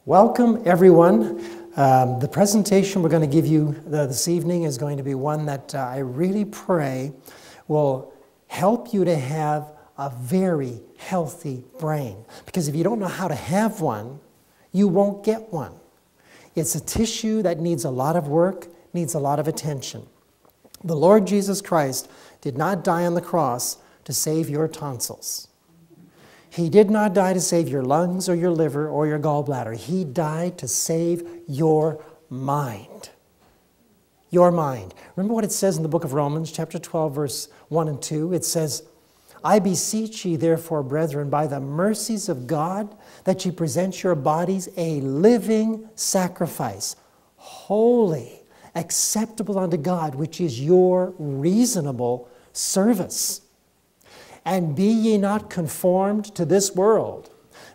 Welcome, everyone. The presentation we're going to give you this evening is going to be one that I really pray will help you to have a very healthy brain. Because if you don't know how to have one, you won't get one. It's a tissue that needs a lot of work, needs a lot of attention. The Lord Jesus Christ did not die on the cross to save your tonsils. He did not die to save your lungs or your liver or your gallbladder. He died to save your mind. Your mind. Remember what it says in the book of Romans, chapter 12, verse 1 and 2? It says, I beseech ye therefore, brethren, by the mercies of God, that ye present your bodies a living sacrifice, holy, acceptable unto God, which is your reasonable service. And be ye not conformed to this world,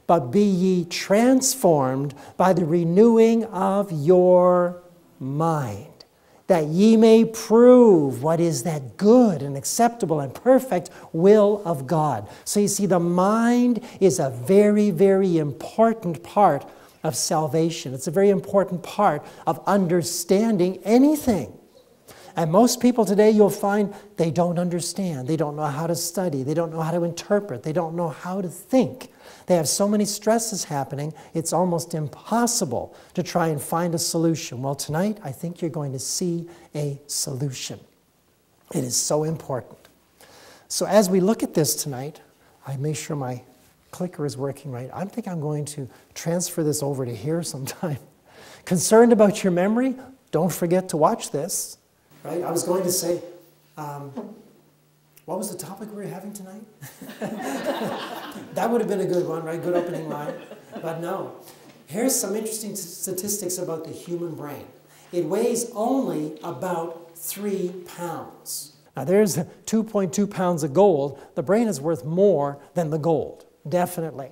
but be ye transformed by the renewing of your mind, that ye may prove what is that good and acceptable and perfect will of God. So you see, the mind is a very, very important part of salvation. It's a very important part of understanding anything. And most people today, you'll find they don't understand. They don't know how to study. They don't know how to interpret. They don't know how to think. They have so many stresses happening, it's almost impossible to try and find a solution. Well, tonight, I think you're going to see a solution. It is so important. So as we look at this tonight, I make sure my clicker is working right. I think I'm going to transfer this over to here sometime. Concerned about your memory? Don't forget to watch this. Right? I was going to say, what was the topic we were having tonight? That would have been a good one, right? Good opening line. But no. Here's some interesting statistics about the human brain. It weighs only about 3 pounds. Now there's 2.2 pounds of gold. The brain is worth more than the gold, definitely.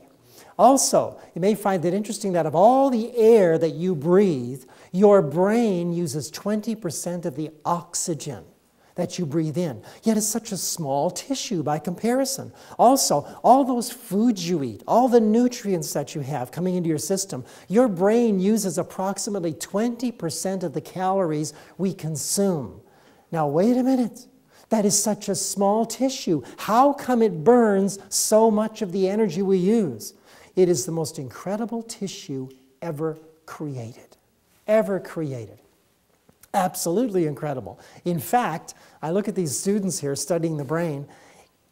Also, you may find it interesting that of all the air that you breathe, your brain uses 20% of the oxygen that you breathe in. Yet it's such a small tissue by comparison. Also, all those foods you eat, all the nutrients that you have coming into your system, your brain uses approximately 20% of the calories we consume. Now, wait a minute. That is such a small tissue. How come it burns so much of the energy we use? It is the most incredible tissue ever created. Ever created. Absolutely incredible. In fact, I look at these students here studying the brain.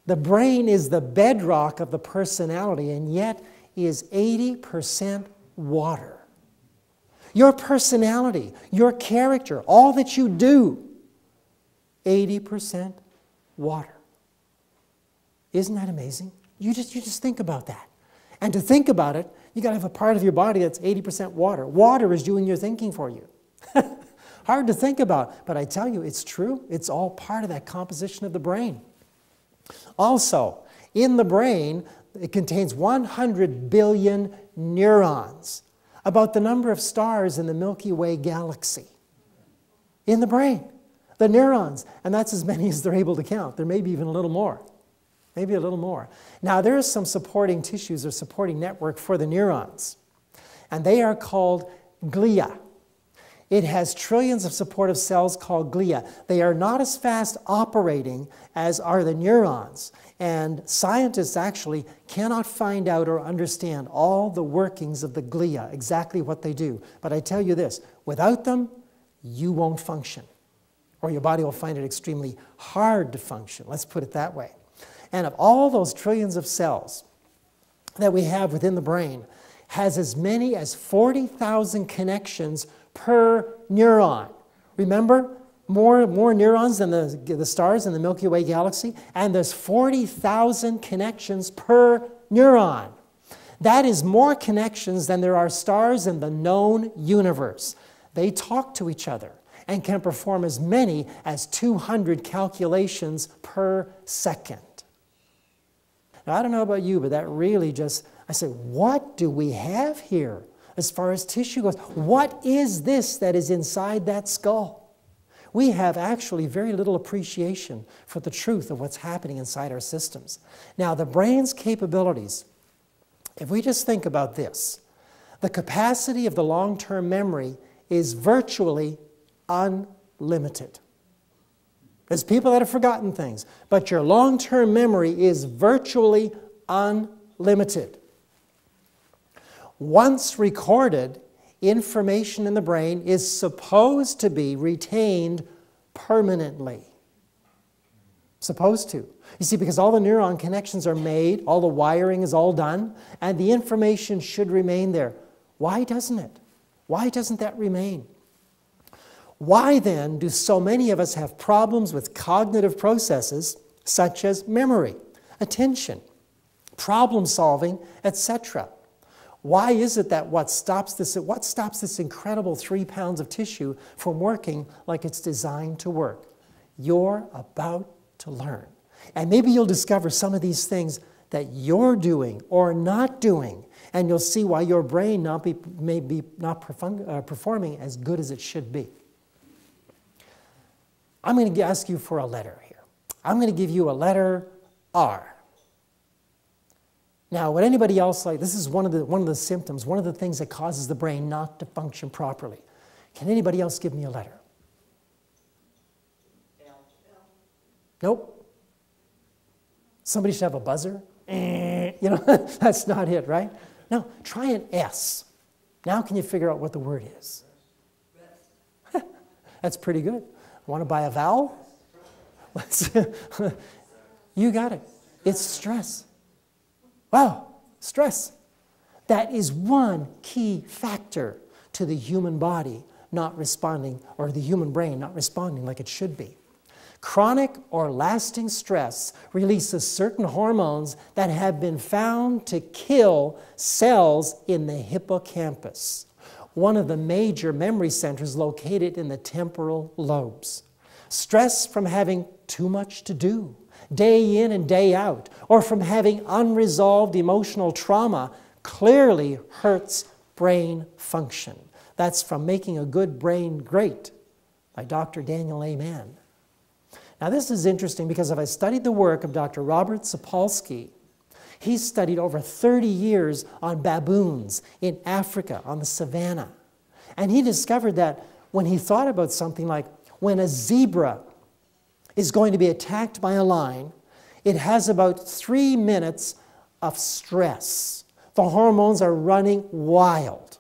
The brain is the bedrock of the personality and yet is 80% water. Your personality, your character, all that you do, 80% water. Isn't that amazing? You just think about that. And to think about it, you got to have a part of your body that's 80% water. Water is doing your thinking for you. Hard to think about, but I tell you, it's true. It's all part of that composition of the brain. Also, in the brain, it contains 100 billion neurons, about the number of stars in the Milky Way galaxy. In the brain, the neurons, and that's as many as they're able to count. There may be even a little more. Maybe a little more. Now, there are some supporting tissues or supporting network for the neurons, and they are called glia. It has trillions of supportive cells called glia. They are not as fast operating as are the neurons, and scientists actually cannot find out or understand all the workings of the glia, exactly what they do. But I tell you this, without them, you won't function, or your body will find it extremely hard to function. Let's put it that way. And of all those trillions of cells that we have within the brain, has as many as 40,000 connections per neuron. Remember, more neurons than the stars in the Milky Way galaxy, and there's 40,000 connections per neuron. That is more connections than there are stars in the known universe. They talk to each other and can perform as many as 200 calculations per second. Now, I don't know about you, but that really just, I say, what do we have here as far as tissue goes? What is this that is inside that skull? We have actually very little appreciation for the truth of what's happening inside our systems. Now, the brain's capabilities, if we just think about this, The capacity of the long-term memory is virtually unlimited. There's people that have forgotten things, but your long-term memory is virtually unlimited. Once recorded, information in the brain is supposed to be retained permanently. Supposed to. You see, because all the neuron connections are made, all the wiring is all done, and the information should remain there. Why doesn't it? Why doesn't that remain? Why then do so many of us have problems with cognitive processes such as memory, attention, problem solving, etc.? Why is it that what stops this incredible 3 pounds of tissue from working like it's designed to work? You're about to learn. And maybe you'll discover some of these things that you're doing or not doing, and you'll see why your brain may be not performing as good as it should be. I'm going to ask you for a letter here. I'm going to give you a letter R. Now, would anybody else like, this is one of the symptoms, one of the things that causes the brain not to function properly. Can anybody else give me a letter? L. Nope. Somebody should have a buzzer. You know, that's not it, right? No, try an S. Now can you figure out what the word is? That's pretty good. Want to buy a vowel? You got it. It's stress. Wow, stress. That is one key factor to the human body not responding, or the human brain not responding like it should be. Chronic or lasting stress releases certain hormones that have been found to kill cells in the hippocampus, one of the major memory centers located in the temporal lobes. Stress from having too much to do, day in and day out, or from having unresolved emotional trauma clearly hurts brain function. That's from Making a Good Brain Great by Dr. Daniel A. Mann. Now this is interesting because if I studied the work of Dr. Robert Sapolsky, he studied over 30 years on baboons in Africa, on the savannah. And he discovered that when he thought about something like when a zebra is going to be attacked by a lion, it has about 3 minutes of stress. The hormones are running wild.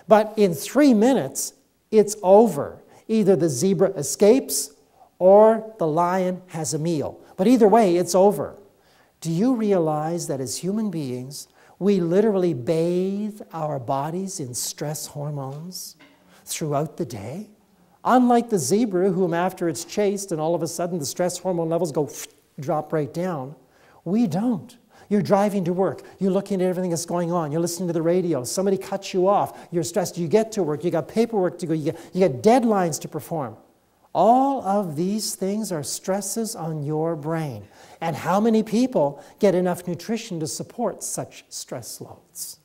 But in 3 minutes, it's over. Either the zebra escapes or the lion has a meal. But either way, it's over. Do you realize that as human beings, we literally bathe our bodies in stress hormones throughout the day? Unlike the zebra, whom after it's chased and all of a sudden the stress hormone levels go drop right down, we don't. You're driving to work. You're looking at everything that's going on. You're listening to the radio. Somebody cuts you off. You're stressed. You get to work. You got paperwork to go. You get deadlines to perform. All of these things are stresses on your brain. And how many people get enough nutrition to support such stress loads?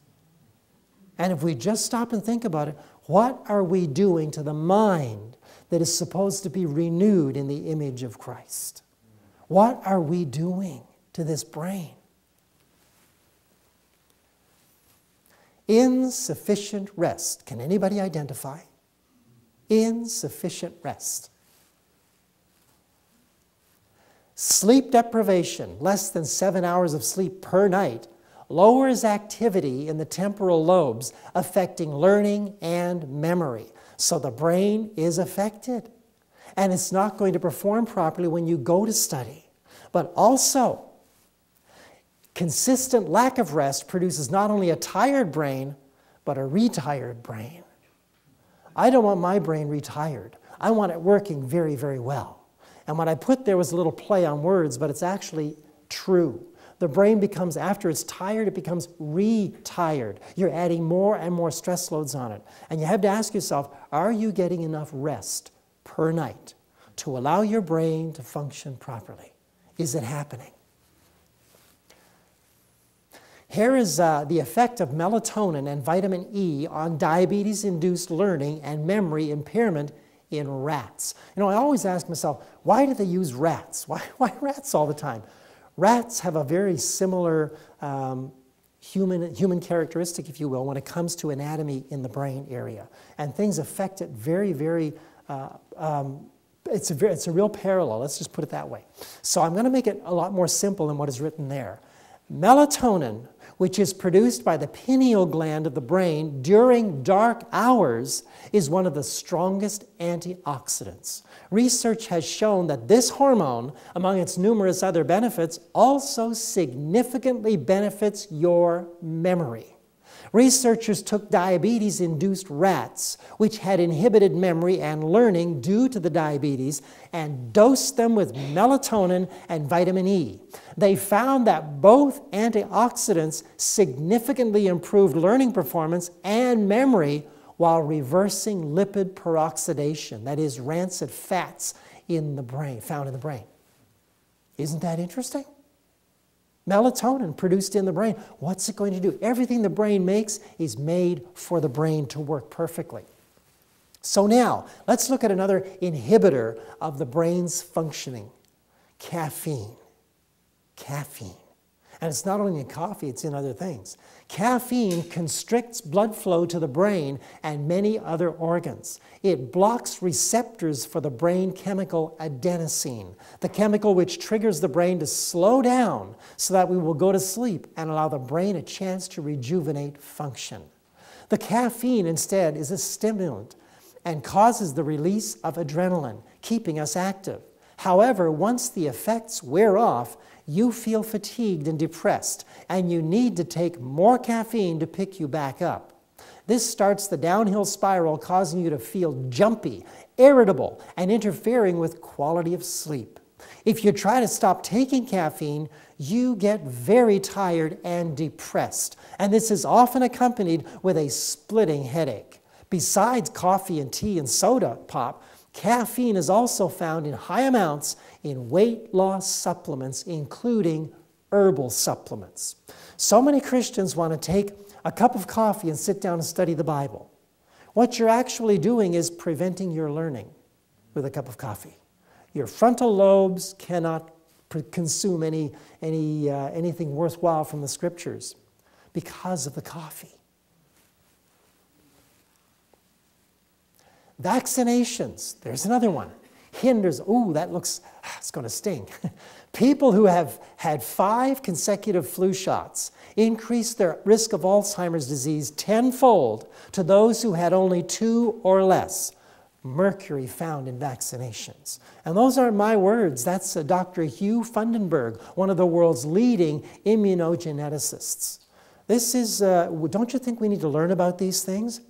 And if we just stop and think about it, what are we doing to the mind that is supposed to be renewed in the image of Christ? What are we doing to this brain? Insufficient rest. Can anybody identify? Insufficient rest. Sleep deprivation, less than 7 hours of sleep per night, lowers activity in the temporal lobes, affecting learning and memory. So the brain is affected. And it's not going to perform properly when you go to study. But also, consistent lack of rest produces not only a tired brain, but a retired brain. I don't want my brain retired. I want it working very, very well. And what I put there was a little play on words, but it's actually true. The brain becomes, after it's tired, it becomes retired. You're adding more and more stress loads on it. And you have to ask yourself, are you getting enough rest per night to allow your brain to function properly? Is it happening? Here is the effect of melatonin and vitamin E on diabetes-induced learning and memory impairment in rats. You know, I always ask myself, why do they use rats? Why rats all the time? Rats have a very similar human characteristic, if you will, when it comes to anatomy in the brain area. And things affect it very, very, it's a real parallel, let's just put it that way. So I'm going to make it a lot more simple than what is written there. Melatonin, which is produced by the pineal gland of the brain during dark hours, is one of the strongest antioxidants. Research has shown that this hormone, among its numerous other benefits, also significantly benefits your memory. Researchers took diabetes-induced rats, which had inhibited memory and learning due to the diabetes, and dosed them with melatonin and vitamin E. They found that both antioxidants significantly improved learning performance and memory while reversing lipid peroxidation, that is, rancid fats in the brain, found in the brain. Isn't that interesting? Melatonin produced in the brain. What's it going to do? Everything the brain makes is made for the brain to work perfectly. So now, let's look at another inhibitor of the brain's functioning. Caffeine. Caffeine. And it's not only in coffee, it's in other things. Caffeine constricts blood flow to the brain and many other organs. It blocks receptors for the brain chemical adenosine, the chemical which triggers the brain to slow down so that we will go to sleep and allow the brain a chance to rejuvenate function. The caffeine, instead, is a stimulant and causes the release of adrenaline, keeping us active. However, once the effects wear off, you feel fatigued and depressed, and you need to take more caffeine to pick you back up. This starts the downhill spiral, causing you to feel jumpy, irritable, and interfering with quality of sleep. If you try to stop taking caffeine, you get very tired and depressed, and this is often accompanied with a splitting headache. Besides coffee and tea and soda pop, caffeine is also found in high amounts in weight loss supplements, including herbal supplements. So many Christians want to take a cup of coffee and sit down and study the Bible. What you're actually doing is preventing your learning with a cup of coffee. Your frontal lobes cannot consume anything worthwhile from the Scriptures because of the coffee. Vaccinations, there's another one. Hinders, ooh, that looks, it's going to sting. People who have had 5 consecutive flu shots increase their risk of Alzheimer's disease tenfold to those who had only 2 or less. Mercury found in vaccinations. And those aren't my words. That's Dr. Hugh Fundenberg, one of the world's leading immunogeneticists. This is, don't you think we need to learn about these things?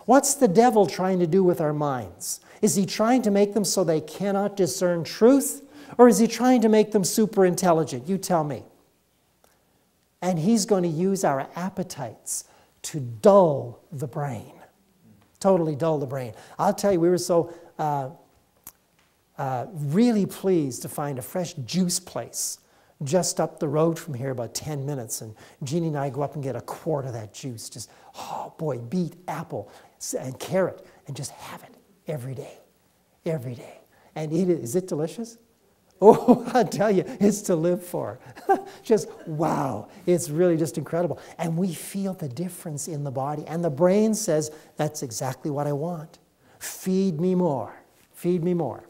What's the devil trying to do with our minds? Is he trying to make them so they cannot discern truth? Or is he trying to make them super intelligent? You tell me. And he's going to use our appetites to dull the brain. Totally dull the brain. I'll tell you, we were so really pleased to find a fresh juice place just up the road from here, about 10 minutes. And Jeannie and I go up and get a quart of that juice. Just, oh boy, beet, apple, and carrot, and just have it every day. Every day. And eat it. Is it delicious? Oh, I tell you, it's to live for. Just, wow. It's really just incredible. And we feel the difference in the body. And the brain says, that's exactly what I want. Feed me more. Feed me more.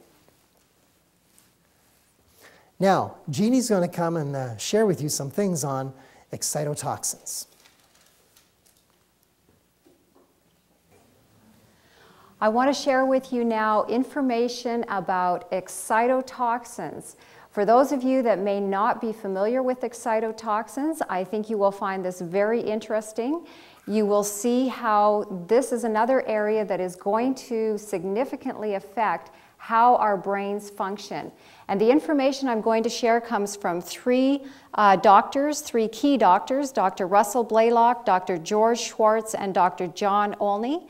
Now, Jeannie's going to come and share with you some things on excitotoxins. I want to share with you now information about excitotoxins. For those of you that may not be familiar with excitotoxins, I think you will find this very interesting. You will see how this is another area that is going to significantly affect how our brains function. And the information I'm going to share comes from 3 doctors, 3 key doctors, Dr. Russell Blaylock, Dr. George Schwartz, and Dr. John Olney.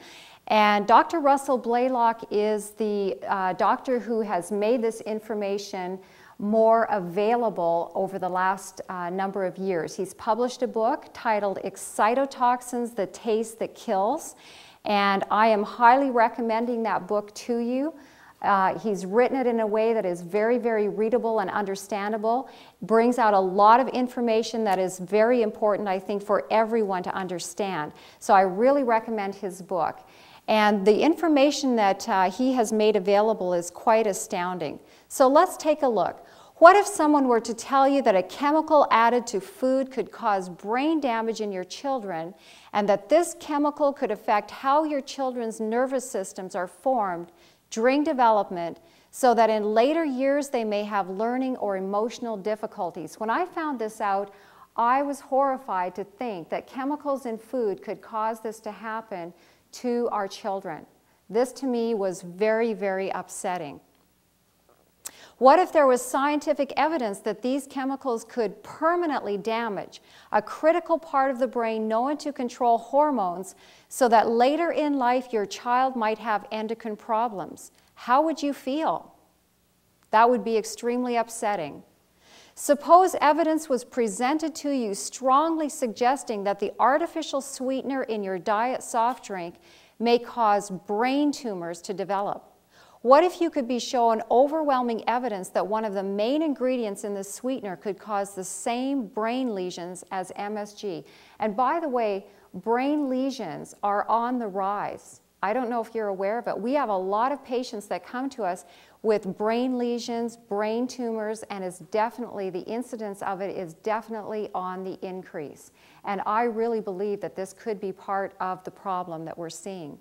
And Dr. Russell Blaylock is the doctor who has made this information more available over the last number of years. He's published a book titled Excitotoxins, the Taste That Kills, and I am highly recommending that book to you. He's written it in a way that is very, very readable and understandable, brings out a lot of information that is very important, I think, for everyone to understand. So I really recommend his book. And the information that he has made available is quite astounding. So let's take a look. What if someone were to tell you that a chemical added to food could cause brain damage in your children, and that this chemical could affect how your children's nervous systems are formed during development, so that in later years they may have learning or emotional difficulties? When I found this out, I was horrified to think that chemicals in food could cause this to happen to our children. This to me was very, very upsetting. What if there was scientific evidence that these chemicals could permanently damage a critical part of the brain known to control hormones, so that later in life your child might have endocrine problems? How would you feel? That would be extremely upsetting. Suppose evidence was presented to you strongly suggesting that the artificial sweetener in your diet soft drink may cause brain tumors to develop. What if you could be shown overwhelming evidence that one of the main ingredients in the sweetener could cause the same brain lesions as MSG? And by the way, brain lesions are on the rise. I don't know if you're aware of it. We have a lot of patients that come to us with brain lesions, brain tumors, and the incidence of it is definitely on the increase. And I really believe that this could be part of the problem that we're seeing.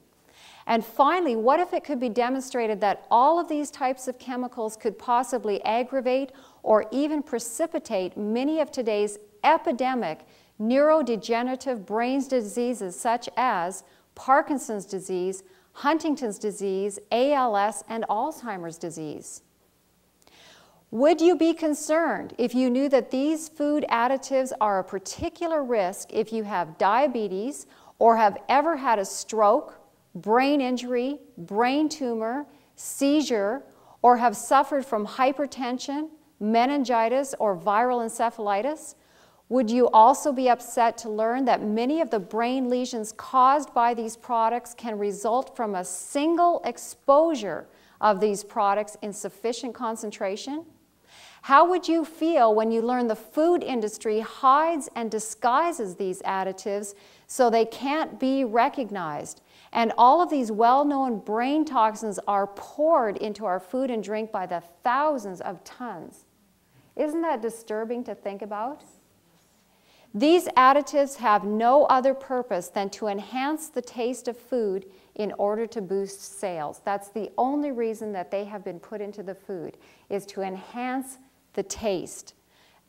And finally, what if it could be demonstrated that all of these types of chemicals could possibly aggravate or even precipitate many of today's epidemic neurodegenerative brain diseases, such as Parkinson's disease, Huntington's disease, ALS, and Alzheimer's disease? Would you be concerned if you knew that these food additives are a particular risk if you have diabetes or have ever had a stroke, brain injury, brain tumor, seizure, or have suffered from hypertension, meningitis, or viral encephalitis? Would you also be upset to learn that many of the brain lesions caused by these products can result from a single exposure of these products in sufficient concentration? How would you feel when you learn the food industry hides and disguises these additives so they can't be recognized, and all of these well-known brain toxins are poured into our food and drink by the thousands of tons? Isn't that disturbing to think about? These additives have no other purpose than to enhance the taste of food in order to boost sales. That's the only reason that they have been put into the food, is to enhance the taste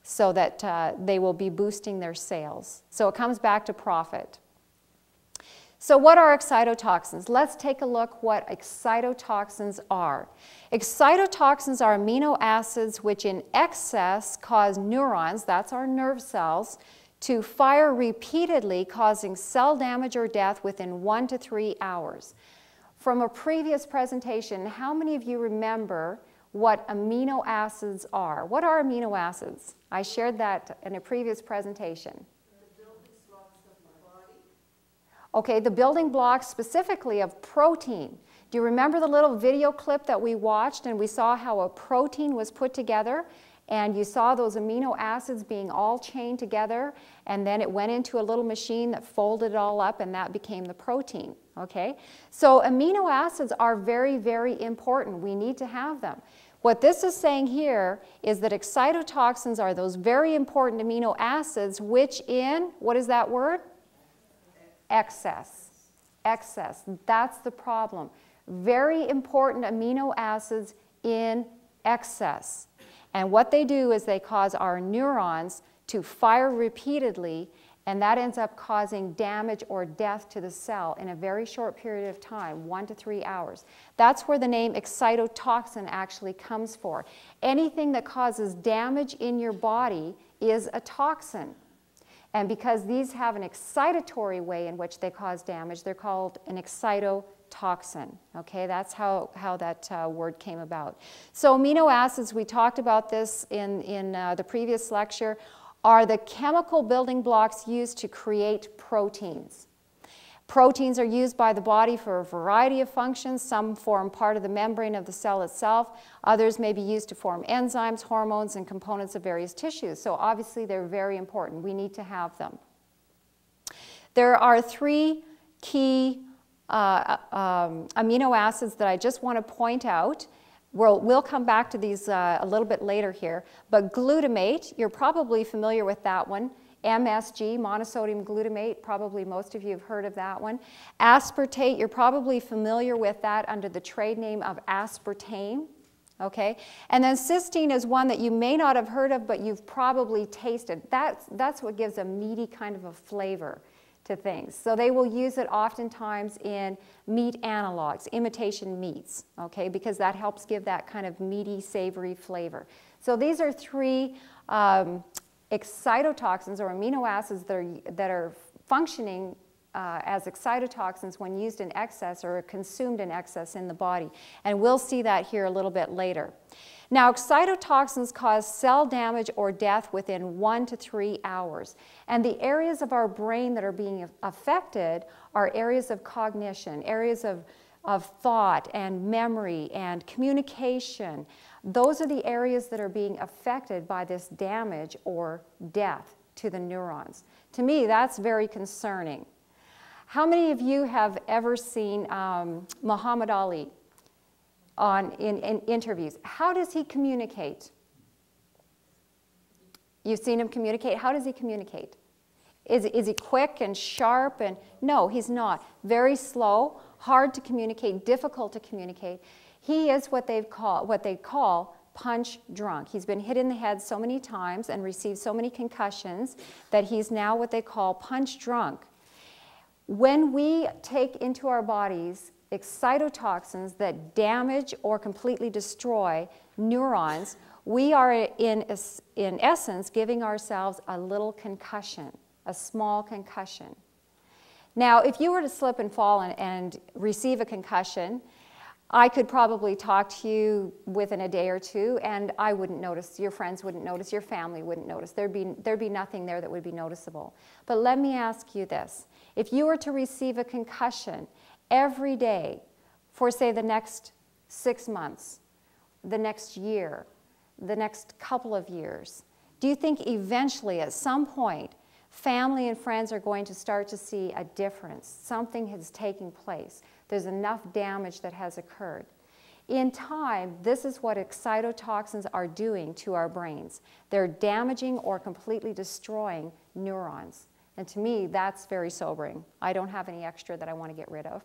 so that they will be boosting their sales. So it comes back to profit. So what are excitotoxins? Let's take a look what excitotoxins are. Excitotoxins are amino acids which in excess cause neurons, that's our nerve cells, to fire repeatedly, causing cell damage or death within 1 to 3 hours. From a previous presentation, how many of you remember what amino acids are? What are amino acids? I shared that in a previous presentation. The building blocks of the body. Okay, the building blocks specifically of protein. Do you remember the little video clip that we watched and we saw how a protein was put together? And you saw those amino acids being all chained together, and then it went into a little machine that folded it all up, and that became the protein. Okay? So amino acids are very, very important. We need to have them. What this is saying here is that excitotoxins are those very important amino acids which in, what is that word? Excess. Excess. That's the problem. Very important amino acids in excess. And what they do is they cause our neurons to fire repeatedly, and that ends up causing damage or death to the cell in a very short period of time, 1 to 3 hours. That's where the name excitotoxin actually comes for. Anything that causes damage in your body is a toxin. And because these have an excitatory way in which they cause damage, they're called an excitotoxin. Okay, that's how that word came about. So amino acids, we talked about this in the previous lecture, are the chemical building blocks used to create proteins. Proteins are used by the body for a variety of functions. Some form part of the membrane of the cell itself. Others may be used to form enzymes, hormones, and components of various tissues. So obviously they're very important. We need to have them. There are 3 key amino acids that I just want to point out. We'll come back to these a little bit later here. But glutamate, you're probably familiar with that one. MSG, monosodium glutamate, probably most of you have heard of that one. Aspartate, you're probably familiar with that under the trade name of aspartame. Okay? And then cysteine is one that you may not have heard of, but you've probably tasted. That's what gives a meaty kind of a flavor to things. So they will use it oftentimes in meat analogs, imitation meats, okay, because that helps give that kind of meaty, savory flavor. So these are 3 excitotoxins or amino acids that are functioning as excitotoxins when used in excess or consumed in excess in the body. And we'll see that here a little bit later. Now, excitotoxins cause cell damage or death within 1 to 3 hours. And the areas of our brain that are being affected are areas of cognition, areas of thought and memory and communication. Those are the areas that are being affected by this damage or death to the neurons. To me, that's very concerning. How many of you have ever seen Muhammad Ali in interviews? How does he communicate? You've seen him communicate. How does he communicate? Is he quick and sharp? And no, he's not. Very slow, hard to communicate, difficult to communicate. He is what they call punch drunk. He's been hit in the head so many times and received so many concussions that he's now what they call punch drunk. When we take into our bodies excitotoxins that damage or completely destroy neurons, we are in essence giving ourselves a little concussion, a small concussion. Now, if you were to slip and fall and receive a concussion, I could probably talk to you within a day or 2, and I wouldn't notice, your friends wouldn't notice, your family wouldn't notice. There'd be nothing there that would be noticeable. But let me ask you this. If you were to receive a concussion every day for, say, the next 6 months, the next year, the next couple of years, do you think eventually, at some point, family and friends are going to start to see a difference? Something has taken place. There's enough damage that has occurred. In time, this is what excitotoxins are doing to our brains. They're damaging or completely destroying neurons. And to me, that's very sobering. I don't have any extra that I want to get rid of.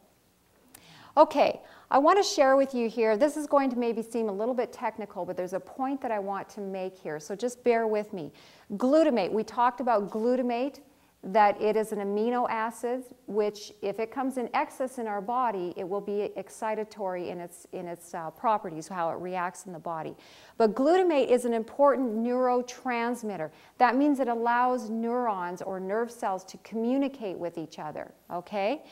Okay, I want to share with you here, this is going to maybe seem a little bit technical, but there's a point that I want to make here, so just bear with me. Glutamate, we talked about glutamate, that it is an amino acid, which if it comes in excess in our body, it will be excitatory in its properties, how it reacts in the body. But glutamate is an important neurotransmitter. That means it allows neurons or nerve cells to communicate with each other, okay?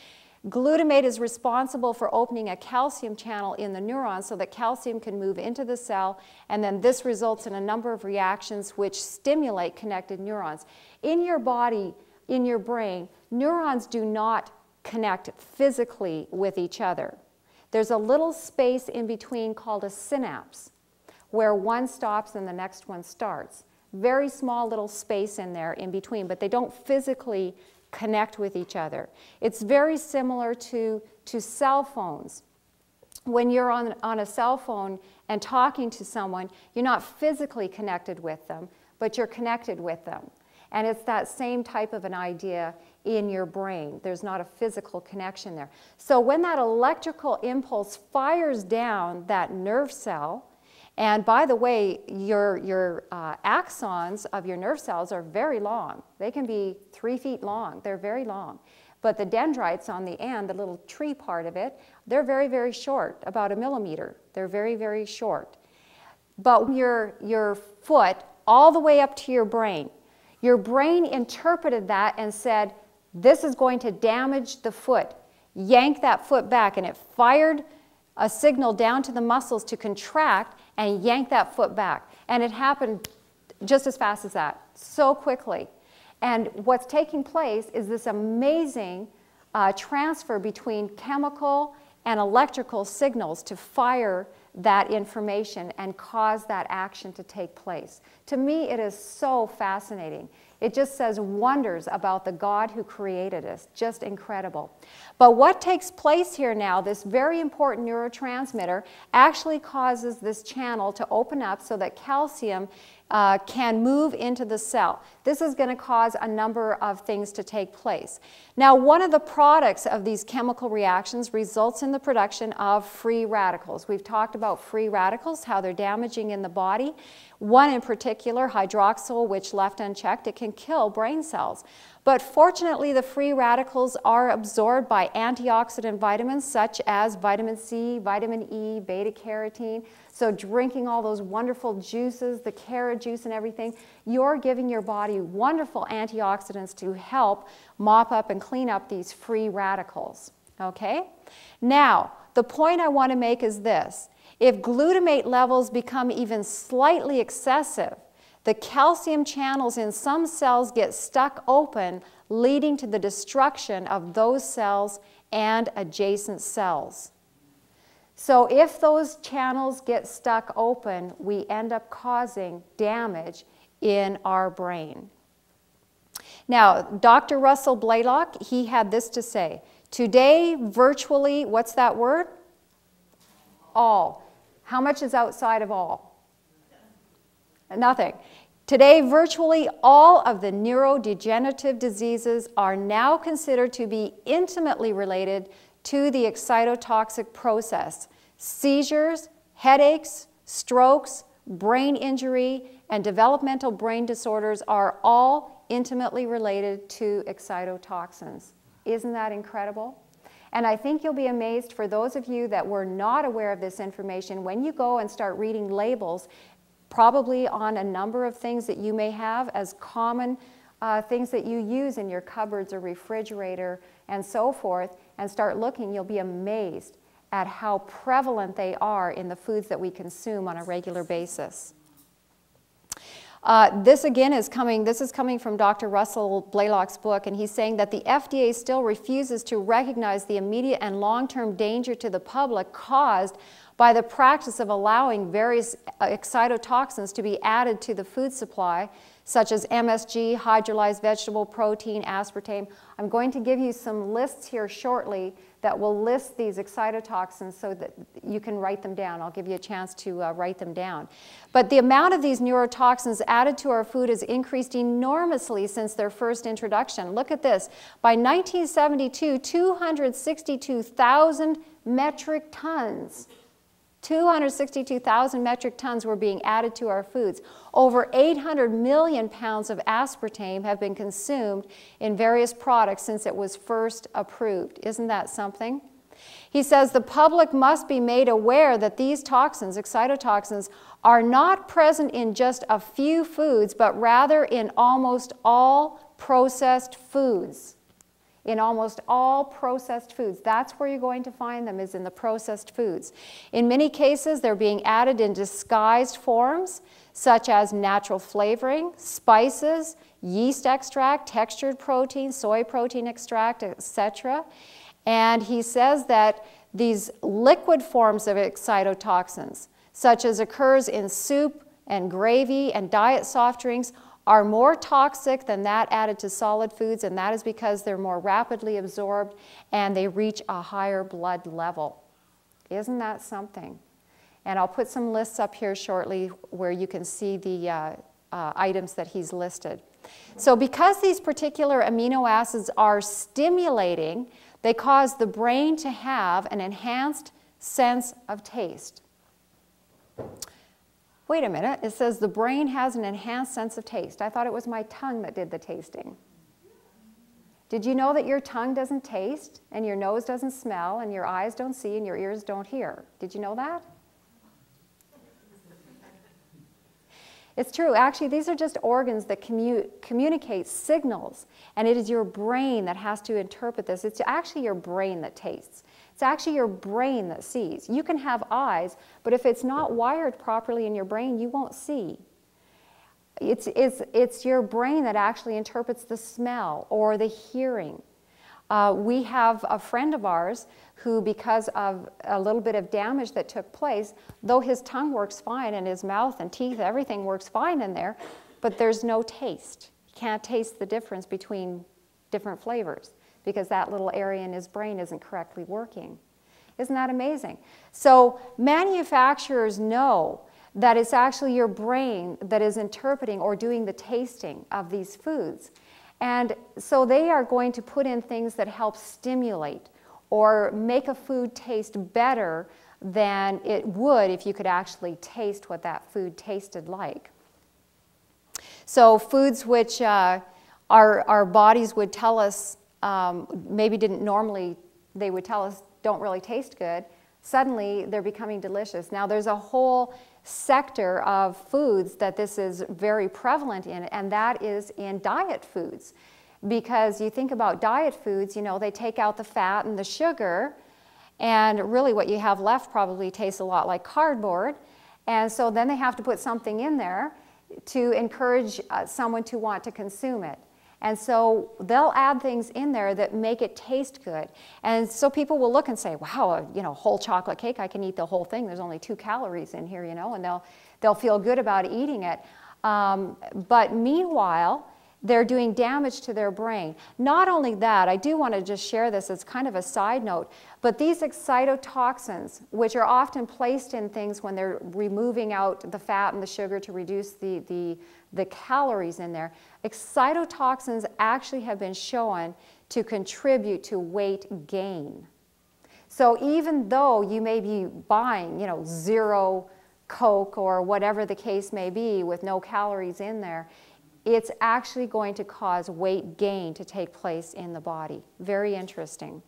Glutamate is responsible for opening a calcium channel in the neuron so that calcium can move into the cell, and then this results in a number of reactions which stimulate connected neurons. In your body, in your brain, neurons do not connect physically with each other. There's a little space in between called a synapse, where one stops and the next one starts. Very small little space in there in between, but they don't physically connect with each other. It's very similar to cell phones. When you're on a cell phone and talking to someone, you're not physically connected with them, but you're connected with them. And it's that same type of an idea in your brain. There's not a physical connection there. So when that electrical impulse fires down that nerve cell, and by the way, your axons of your nerve cells are very long. They can be 3 feet long. They're very long. But the dendrites on the end, the little tree part of it, they're very, very short, about 1 millimeter. They're very, very short. But your foot all the way up to your brain interpreted that and said, this is going to damage the foot. Yank that foot back, and it fired a signal down to the muscles to contract and yank that foot back. And it happened just as fast as that, so quickly. And what's taking place is this amazing transfer between chemical and electrical signals to fire that information and cause that action to take place. To me, it is so fascinating. It just says wonders about the God who created us. Just incredible. But what takes place here now, this very important neurotransmitter, actually causes this channel to open up so that calcium can move into the cell. This is going to cause a number of things to take place. Now, one of the products of these chemical reactions results in the production of free radicals. We've talked about free radicals, how they're damaging in the body. One in particular, hydroxyl, which left unchecked, it can kill brain cells. But fortunately, the free radicals are absorbed by antioxidant vitamins such as vitamin C, vitamin E, beta-carotene. So drinking all those wonderful juices, the carrot juice and everything, you're giving your body wonderful antioxidants to help mop up and clean up these free radicals. Okay? Now, the point I want to make is this. If glutamate levels become even slightly excessive, the calcium channels in some cells get stuck open, leading to the destruction of those cells and adjacent cells. So if those channels get stuck open, we end up causing damage in our brain. Now, Dr. Russell Blaylock, he had this to say. Today, virtually, what's that word? All. How much is outside of all? Nothing. Today, virtually all of the neurodegenerative diseases are now considered to be intimately related to the excitotoxic process. Seizures, headaches, strokes, brain injury, and developmental brain disorders are all intimately related to excitotoxins. Isn't that incredible? And I think you'll be amazed, for those of you that were not aware of this information, when you go and start reading labels, probably on a number of things that you may have as common things that you use in your cupboards or refrigerator and so forth, and start looking, you'll be amazed at how prevalent they are in the foods that we consume on a regular basis. This again is coming from Dr. Russell Blaylock's book, and he's saying that the FDA still refuses to recognize the immediate and long-term danger to the public caused by the practice of allowing various excitotoxins to be added to the food supply, such as MSG, hydrolyzed vegetable protein, aspartame. I'm going to give you some lists here shortly that will list these excitotoxins so that you can write them down. I'll give you a chance to write them down. But the amount of these neurotoxins added to our food has increased enormously since their first introduction. Look at this. By 1972, 262,000 metric tons. 262,000 metric tons were being added to our foods. Over 800 million pounds of aspartame have been consumed in various products since it was first approved. Isn't that something? He says the public must be made aware that these toxins, excitotoxins, are not present in just a few foods, but rather in almost all processed foods. In almost all processed foods. That's where you're going to find them, is in the processed foods. In many cases, they're being added in disguised forms, such as natural flavoring, spices, yeast extract, textured protein, soy protein extract, etc. And he says that these liquid forms of excitotoxins, such as occurs in soup and gravy and diet soft drinks, are more toxic than that added to solid foods, and that is because they're more rapidly absorbed and they reach a higher blood level. Isn't that something? And I'll put some lists up here shortly where you can see the items that he's listed. So because these particular amino acids are stimulating, they cause the brain to have an enhanced sense of taste. Wait a minute, it says the brain has an enhanced sense of taste. I thought it was my tongue that did the tasting. Did you know that your tongue doesn't taste, and your nose doesn't smell, and your eyes don't see, and your ears don't hear? Did you know that? It's true. Actually, these are just organs that communicate signals, and it is your brain that has to interpret this. It's actually your brain that tastes. It's actually your brain that sees. You can have eyes, but if it's not wired properly in your brain, you won't see. It's your brain that actually interprets the smell or the hearing. We have a friend of ours who, because of a little bit of damage that took place, though his tongue works fine and his mouth and teeth, everything works fine in there, but there's no taste. He can't taste the difference between different flavors because that little area in his brain isn't correctly working. Isn't that amazing? So manufacturers know that it's actually your brain that is interpreting or doing the tasting of these foods. And so they are going to put in things that help stimulate or make a food taste better than it would if you could actually taste what that food tasted like. So foods which our bodies would tell us maybe didn't normally, they would tell us don't really taste good, suddenly they're becoming delicious. Now there's a whole sector of foods that this is very prevalent in, and that is in diet foods. Because you think about diet foods, you know, they take out the fat and the sugar, and really what you have left probably tastes a lot like cardboard. And so then they have to put something in there to encourage someone to want to consume it. And so they'll add things in there that make it taste good. And so people will look and say, wow, you know, whole chocolate cake, I can eat the whole thing. There's only 2 calories in here, you know, and they'll feel good about eating it. But meanwhile, they're doing damage to their brain. Not only that, I do want to just share this as kind of a side note, but these excitotoxins, which are often placed in things when they're removing out the fat and the sugar to reduce the calories in there, excitotoxins actually have been shown to contribute to weight gain. So even though you may be buying, you know, 0 Coke or whatever the case may be with no calories in there, it's actually going to cause weight gain to take place in the body. Very interesting.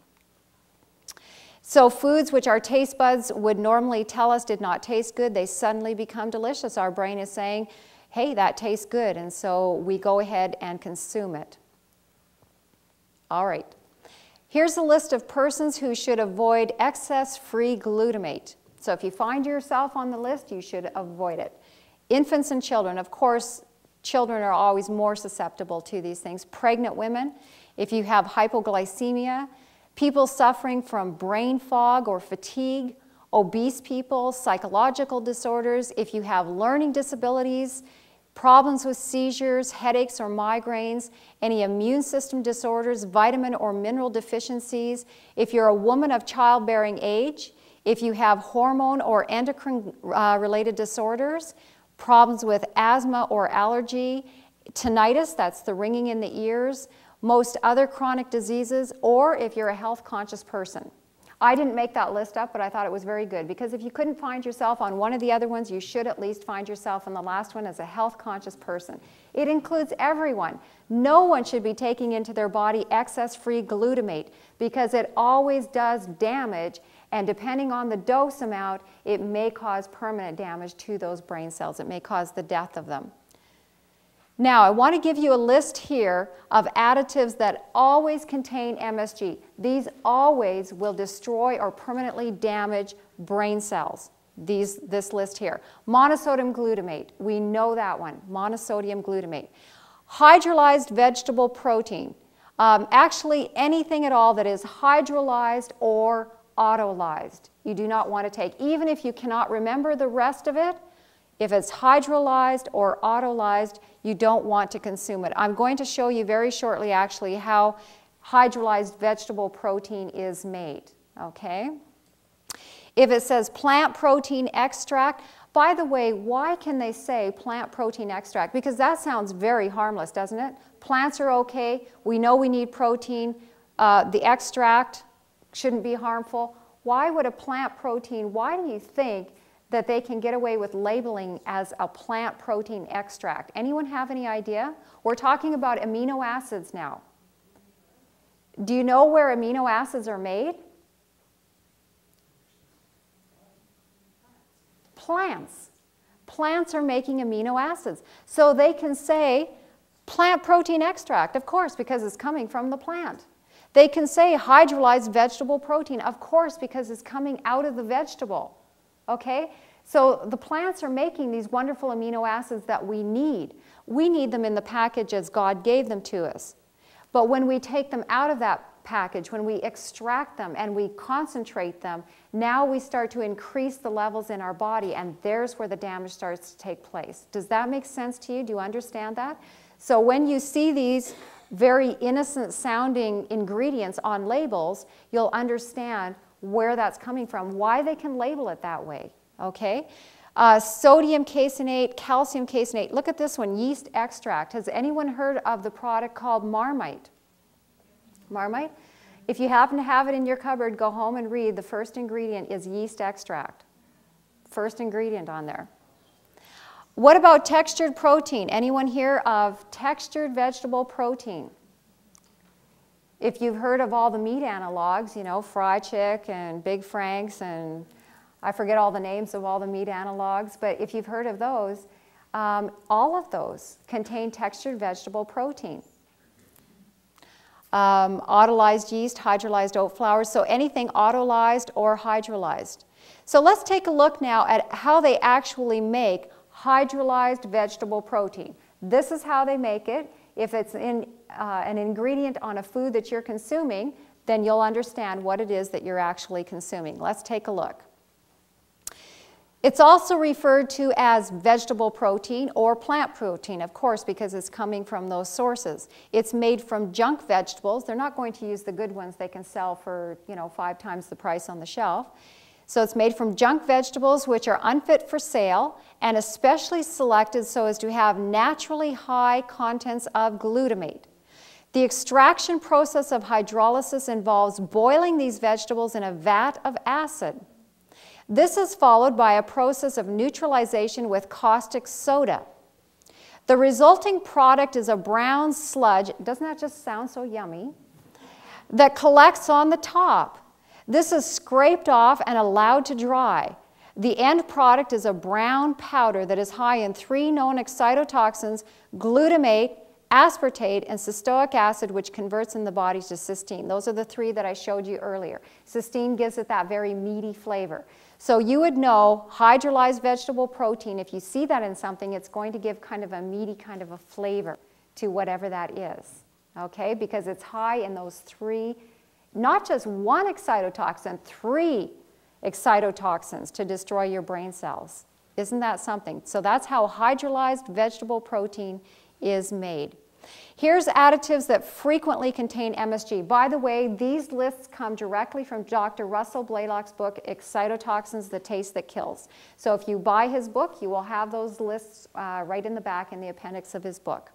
So foods which our taste buds would normally tell us did not taste good, they suddenly become delicious. Our brain is saying, hey, that tastes good, and so we go ahead and consume it. All right. Here's a list of persons who should avoid excess-free glutamate. So if you find yourself on the list, you should avoid it. Infants and children, of course, children are always more susceptible to these things. Pregnant women, if you have hypoglycemia, people suffering from brain fog or fatigue, obese people, psychological disorders, if you have learning disabilities, problems with seizures, headaches or migraines, any immune system disorders, vitamin or mineral deficiencies, if you're a woman of childbearing age, if you have hormone or endocrine related disorders, problems with asthma or allergy, tinnitus, that's the ringing in the ears, most other chronic diseases, or if you're a health conscious person. I didn't make that list up, but I thought it was very good, because if you couldn't find yourself on one of the other ones, you should at least find yourself on the last one as a health conscious person. It includes everyone. No one should be taking into their body excess-free glutamate, because it always does damage, and depending on the dose amount, it may cause permanent damage to those brain cells. It may cause the death of them. Now, I want to give you a list here of additives that always contain MSG. These always will destroy or permanently damage brain cells. This list here. Monosodium glutamate, we know that one, monosodium glutamate. Hydrolyzed vegetable protein, actually anything at all that is hydrolyzed or autolyzed, you do not want to take. Even if you cannot remember the rest of it, if it's hydrolyzed or autolyzed, you don't want to consume it. I'm going to show you very shortly actually how hydrolyzed vegetable protein is made, okay? If it says plant protein extract, by the way, why can they say plant protein extract? Because that sounds very harmless, doesn't it? Plants are okay, we know we need protein, the extract shouldn't be harmful. Why would a plant protein, why do you think that they can get away with labeling as a plant protein extract? Anyone have any idea? We're talking about amino acids now. Do you know where amino acids are made? Plants. Plants are making amino acids. So they can say plant protein extract, of course, because it's coming from the plant. They can say hydrolyzed vegetable protein, of course, because it's coming out of the vegetable. Okay? So the plants are making these wonderful amino acids that we need. We need them in the package as God gave them to us. But when we take them out of that package, when we extract them and we concentrate them, now we start to increase the levels in our body, and there's where the damage starts to take place. Does that make sense to you? Do you understand that? So when you see these very innocent sounding ingredients on labels, you'll understand where that's coming from, why they can label it that way, okay? Sodium caseinate, calcium caseinate. Look at this one, yeast extract. Has anyone heard of the product called Marmite? Marmite? If you happen to have it in your cupboard, go home and read. The first ingredient is yeast extract. First ingredient on there. What about textured protein? Anyone here of textured vegetable protein? If you've heard of all the meat analogs, you know, Fry Chick and Big Frank's, and I forget all the names of all the meat analogs, but if you've heard of those, all of those contain textured vegetable protein. Autolyzed yeast, hydrolyzed oat flour, so anything autolyzed or hydrolyzed. So let's take a look now at how they actually make hydrolyzed vegetable protein. This is how they make it. If it's in an ingredient on a food that you're consuming, then you'll understand what it is that you're actually consuming. Let's take a look. It's also referred to as vegetable protein or plant protein, of course, because it's coming from those sources. It's made from junk vegetables. They're not going to use the good ones they can sell for, you know, 5 times the price on the shelf. So it's made from junk vegetables which are unfit for sale and especially selected so as to have naturally high contents of glutamate. The extraction process of hydrolysis involves boiling these vegetables in a vat of acid. This is followed by a process of neutralization with caustic soda. The resulting product is a brown sludge, doesn't that just sound so yummy, that collects on the top. This is scraped off and allowed to dry. The end product is a brown powder that is high in 3 known excitotoxins, glutamate, aspartate, and cystoic acid, which converts in the body to cysteine. Those are the 3 that I showed you earlier. Cysteine gives it that very meaty flavor. So you would know hydrolyzed vegetable protein, if you see that in something, it's going to give kind of a meaty kind of a flavor to whatever that is, okay? Because it's high in those 3, not just 1 excitotoxin, 3 excitotoxins to destroy your brain cells. Isn't that something? So that's how hydrolyzed vegetable protein is made. Here's additives that frequently contain MSG. By the way, these lists come directly from Dr. Russell Blaylock's book, Excitotoxins, The Taste That Kills. So if you buy his book, you will have those lists right in the back in the appendix of his book.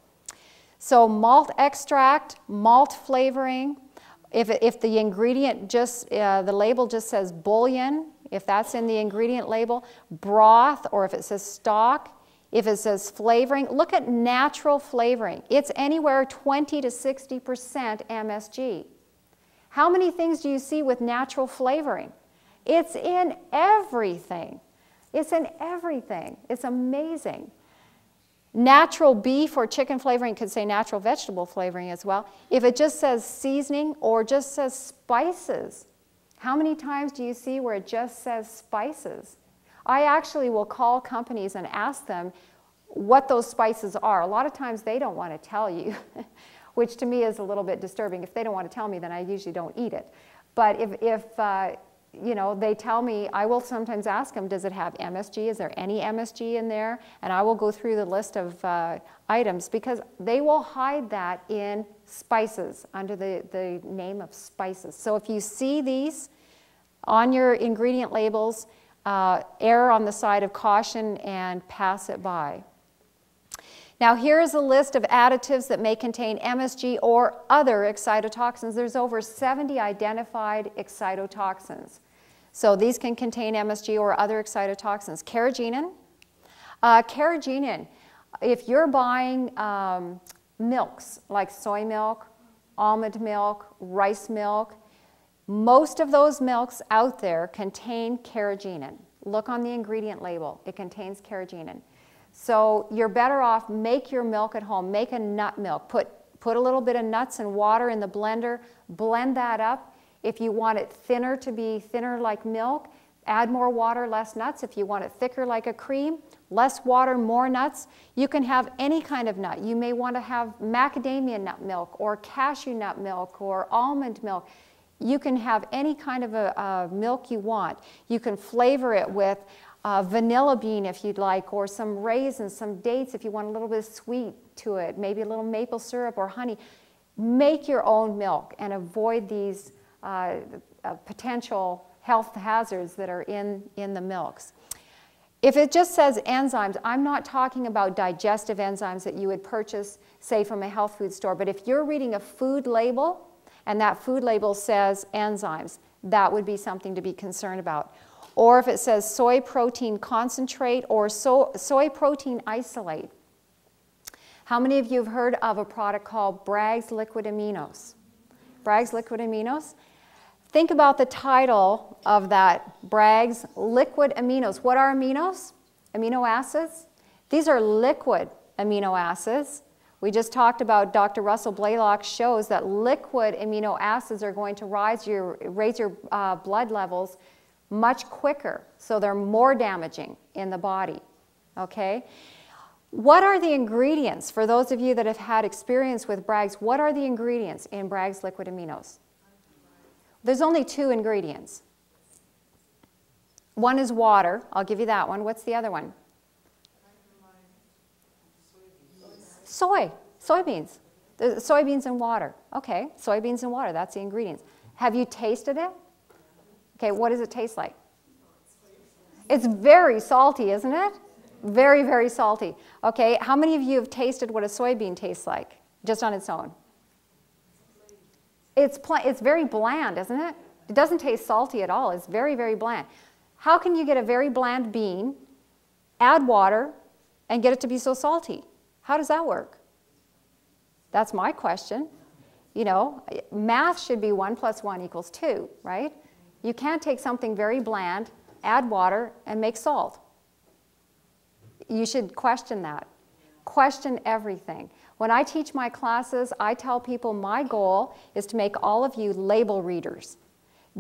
So malt extract, malt flavoring. If the ingredient just, the label just says bouillon, if that's in the ingredient label, broth, or if it says stock, if it says flavoring, look at natural flavoring. It's anywhere 20 to 60% MSG. How many things do you see with natural flavoring? It's in everything. It's in everything. It's amazing. Natural beef or chicken flavoring, could say natural vegetable flavoring as well. If it just says seasoning or just says spices, how many times do you see where it just says spices? I actually will call companies and ask them what those spices are. A lot of times they don't want to tell you, which to me is a little bit disturbing. If they don't want to tell me, then I usually don't eat it. But if you know, they tell me, I will sometimes ask them, does it have MSG? Is there any MSG in there? And I will go through the list of items, because they will hide that in spices, under the name of spices. So if you see these on your ingredient labels, err on the side of caution and pass it by. Now here is a list of additives that may contain MSG or other excitotoxins. There's over 70 identified excitotoxins. So these can contain MSG or other excitotoxins. Carrageenan. Carrageenan, if you're buying milks like soy milk, almond milk, rice milk, most of those milks out there contain carrageenan. Look on the ingredient label. It contains carrageenan. So you're better off, make your milk at home. Make a nut milk. Put a little bit of nuts and water in the blender. Blend that up. If you want it thinner, to be thinner like milk, Add more water, less nuts. If you want it thicker like a cream, less water, more nuts. You can have any kind of nut. You may want to have macadamia nut milk or cashew nut milk or almond milk. You can have any kind of a milk you want. You can flavor it with vanilla bean if you'd like, or some raisins, some dates if you want a little bit of sweet to it, maybe a little maple syrup or honey. Make your own milk and avoid these potential health hazards that are in the milks. If it just says enzymes, I'm not talking about digestive enzymes that you would purchase, say, from a health food store, but if you're reading a food label and that food label says enzymes, that would be something to be concerned about. Or if it says soy protein concentrate or soy protein isolate. How many of you have heard of a product called Bragg's Liquid Aminos? Bragg's Liquid Aminos? Think about the title of that, Bragg's Liquid Aminos. What are aminos? Amino acids. These are liquid amino acids. We just talked about Dr. Russell Blaylock shows that liquid amino acids are going to raise your blood levels much quicker, so they're more damaging in the body, okay? What are the ingredients? For those of you that have had experience with Bragg's, what are the ingredients in Bragg's Liquid Aminos? There's only 2 ingredients. One is water. I'll give you that one. What's the other one? Soybeans. Soybeans and water. Okay, soybeans and water, that's the ingredients. Have you tasted it? Okay, what does it taste like? It's very salty, isn't it? Very, very salty. Okay, how many of you have tasted what a soybean tastes like, just on its own? It's very bland, isn't it? It doesn't taste salty at all. It's very, very bland. How can you get a very bland bean, add water, and get it to be so salty? How does that work? That's my question. You know, math should be 1 + 1 = 2, right? You can't take something very bland, add water, and make salt. You should question that. Question everything. When I teach my classes, I tell people my goal is to make all of you label readers.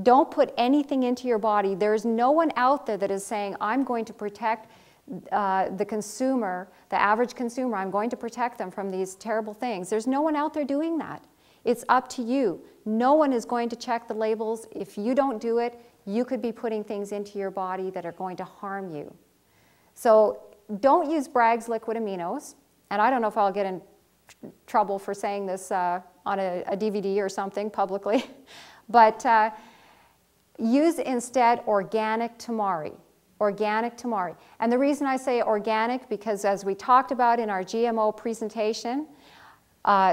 Don't put anything into your body. There's no one out there that is saying, I'm going to protect the consumer, the average consumer. I'm going to protect them from these terrible things. There's no one out there doing that. It's up to you. No one is going to check the labels. If you don't do it, you could be putting things into your body that are going to harm you. So don't use Bragg's Liquid Aminos. And I don't know if I'll get in trouble for saying this on a DVD or something publicly. But use instead organic tamari. Organic tamari. And the reason I say organic, because as we talked about in our GMO presentation,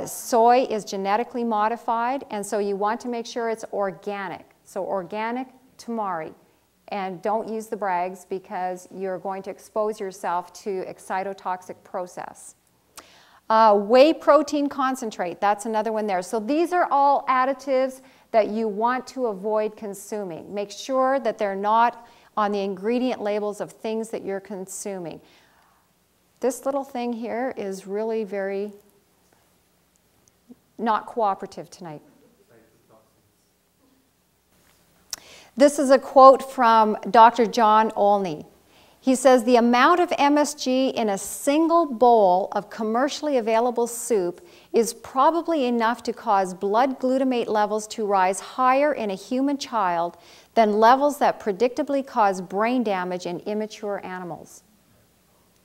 soy is genetically modified, and so you want to make sure it's organic. So organic tamari. And don't use the Bragg's because you're going to expose yourself to excitotoxic process. Whey protein concentrate, that's another one there. So these are all additives that you want to avoid consuming. Make sure that they're not on the ingredient labels of things that you're consuming. This little thing here is really very not cooperative tonight. This is a quote from Dr. John Olney. He says, the amount of MSG in a single bowl of commercially available soup is probably enough to cause blood glutamate levels to rise higher in a human child than levels that predictably cause brain damage in immature animals.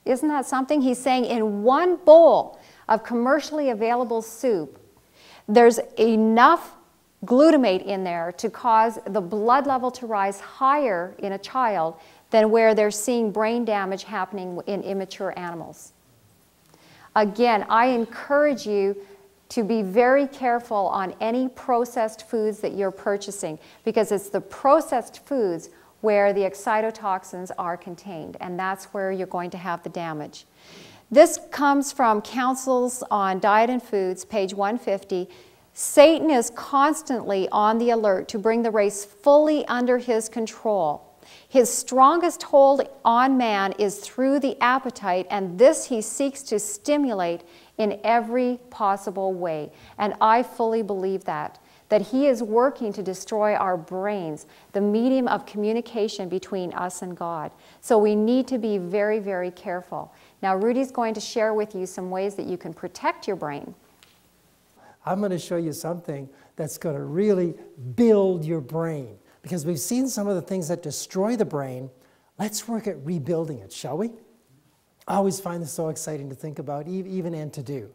Isn't that something? He's saying in one bowl of commercially available soup, there's enough glutamate in there to cause the blood level to rise higher in a child than where they're seeing brain damage happening in immature animals. Again, I encourage you to be very careful on any processed foods that you're purchasing, because it's the processed foods where the excitotoxins are contained, and that's where you're going to have the damage. This comes from Counsels on Diet and Foods, page 150. Satan is constantly on the alert to bring the race fully under his control. His strongest hold on man is through the appetite, and this he seeks to stimulate in every possible way. And I fully believe that. that he is working to destroy our brains, the medium of communication between us and God. So we need to be very, very careful. Now, Rudy's going to share with you some ways that you can protect your brain. I'm going to show you something that's going to really build your brain. Because we've seen some of the things that destroy the brain. Let's work at rebuilding it, shall we? I always find this so exciting to think about, even and to do.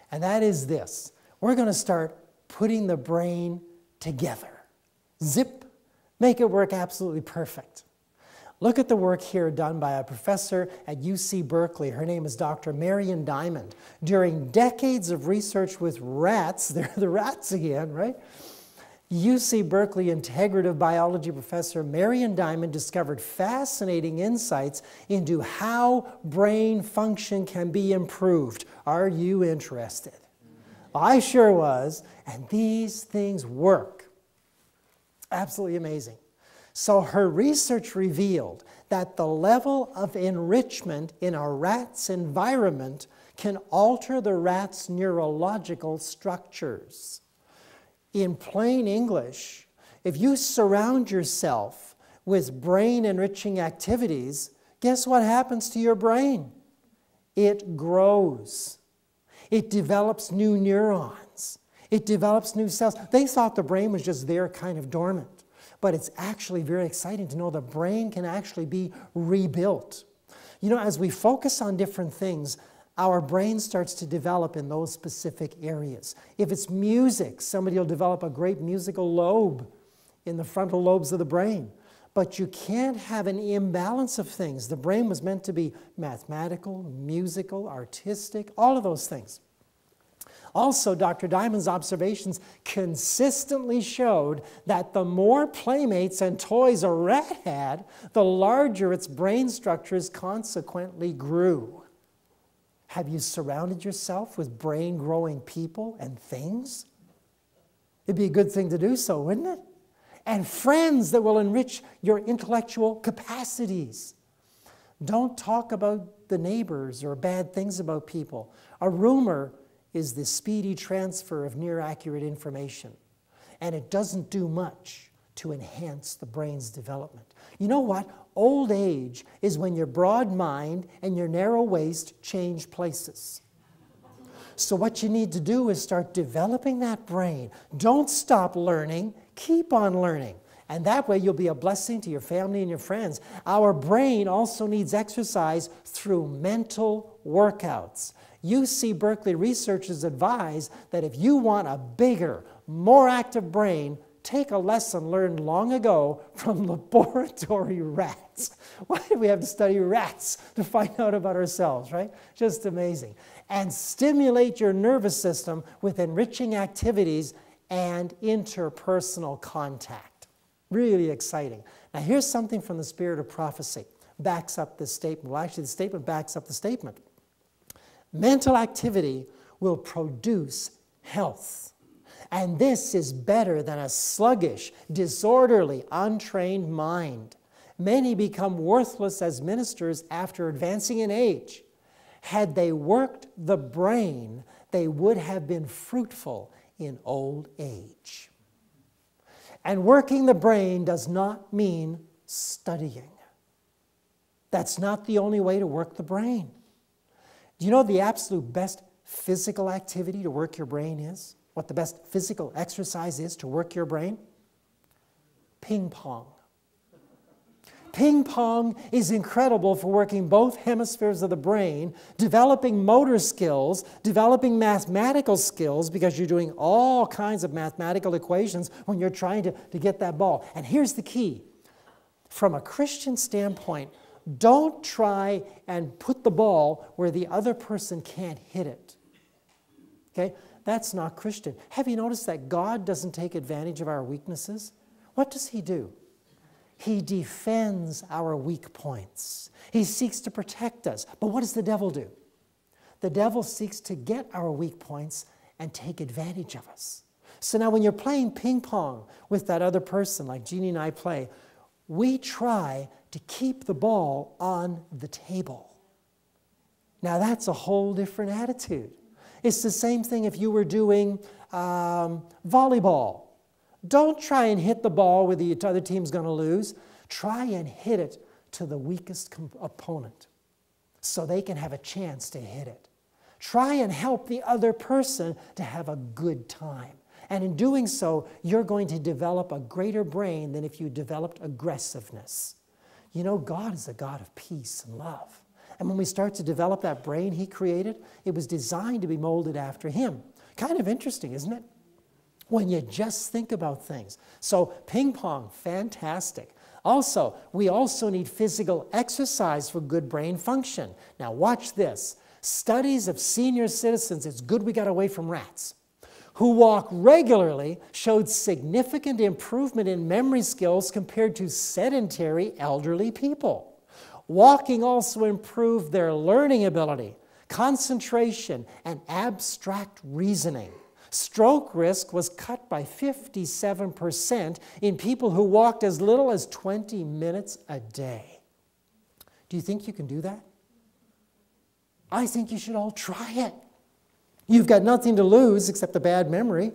And that is this. We're going to start putting the brain together. Zip, make it work absolutely perfect. Look at the work here done by a professor at UC Berkeley. Her name is Dr. Marion Diamond. During decades of research with rats, they're the rats again, right? UC Berkeley integrative biology professor Marion Diamond discovered fascinating insights into how brain function can be improved. Are you interested? I sure was, and these things work. Absolutely amazing. So her research revealed that the level of enrichment in a rat's environment can alter the rat's neurological structures. In plain English, if you surround yourself with brain-enriching activities, guess what happens to your brain? It grows. It develops new neurons. It develops new cells. They thought the brain was just there kind of dormant. But it's actually very exciting to know the brain can actually be rebuilt. You know, as we focus on different things, our brain starts to develop in those specific areas. If it's music, somebody will develop a great musical lobe in the frontal lobes of the brain. But you can't have an imbalance of things. The brain was meant to be mathematical, musical, artistic, all of those things. Also, Dr. Diamond's observations consistently showed that the more playmates and toys a rat had, the larger its brain structures consequently grew. Have you surrounded yourself with brain-growing people and things? It'd be a good thing to do so, wouldn't it? And friends that will enrich your intellectual capacities. Don't talk about the neighbors or bad things about people. A rumor is the speedy transfer of near-accurate information. And it doesn't do much to enhance the brain's development. You know what? Old age is when your broad mind and your narrow waist change places. So what you need to do is start developing that brain. Don't stop learning. Keep on learning. And that way you'll be a blessing to your family and your friends. Our brain also needs exercise through mental workouts. UC Berkeley researchers advise that if you want a bigger, more active brain, take a lesson learned long ago from laboratory rats. Why do we have to study rats to find out about ourselves, right? Just amazing. And stimulate your nervous system with enriching activities and interpersonal contact. Really exciting. Now here's something from the spirit of prophecy. Backs up this statement. Well, actually the statement backs up the statement. Mental activity will produce health. And this is better than a sluggish, disorderly, untrained mind. Many become worthless as ministers after advancing in age. Had they worked the brain, they would have been fruitful in old age. And working the brain does not mean studying. That's not the only way to work the brain. Do you know the absolute best physical activity to work your brain is? What the best physical exercise is to work your brain? Ping pong. Ping pong is incredible for working both hemispheres of the brain, developing motor skills, developing mathematical skills, because you're doing all kinds of mathematical equations when you're trying to get that ball. And here's the key. From a Christian standpoint, don't try and put the ball where the other person can't hit it. Okay? That's not Christian. Have you noticed that God doesn't take advantage of our weaknesses? What does He do? He defends our weak points. He seeks to protect us. But what does the devil do? The devil seeks to get our weak points and take advantage of us. So now when you're playing ping pong with that other person, like Jeannie and I play, we try to keep the ball on the table. Now that's a whole different attitude. It's the same thing if you were doing volleyball. Don't try and hit the ball where the other team's going to lose. Try and hit it to the weakest opponent so they can have a chance to hit it. Try and help the other person to have a good time. And in doing so, you're going to develop a greater brain than if you developed aggressiveness. You know, God is a God of peace and love. And when we start to develop that brain He created, it was designed to be molded after Him. Kind of interesting, isn't it? When you just think about things. So ping pong, fantastic. Also, we also need physical exercise for good brain function. Now watch this. Studies of senior citizens, it's good we got away from rats, who walk regularly showed significant improvement in memory skills compared to sedentary elderly people. Walking also improved their learning ability, concentration, and abstract reasoning. Stroke risk was cut by 57% in people who walked as little as 20 minutes a day. Do you think you can do that? I think you should all try it. You've got nothing to lose except a bad memory,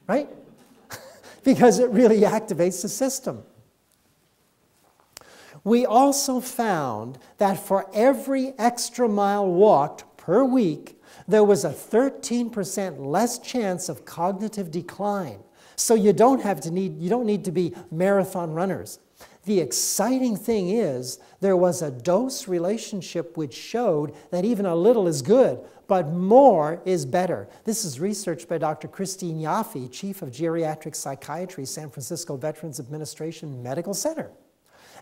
right? Because it really activates the system. We also found that for every extra mile walked per week, there was a 13% less chance of cognitive decline. So you don't need to be marathon runners. The exciting thing is there was a dose relationship which showed that even a little is good, but more is better. This is research by Dr. Christine Yaffe, Chief of Geriatric Psychiatry, San Francisco Veterans Administration Medical Center.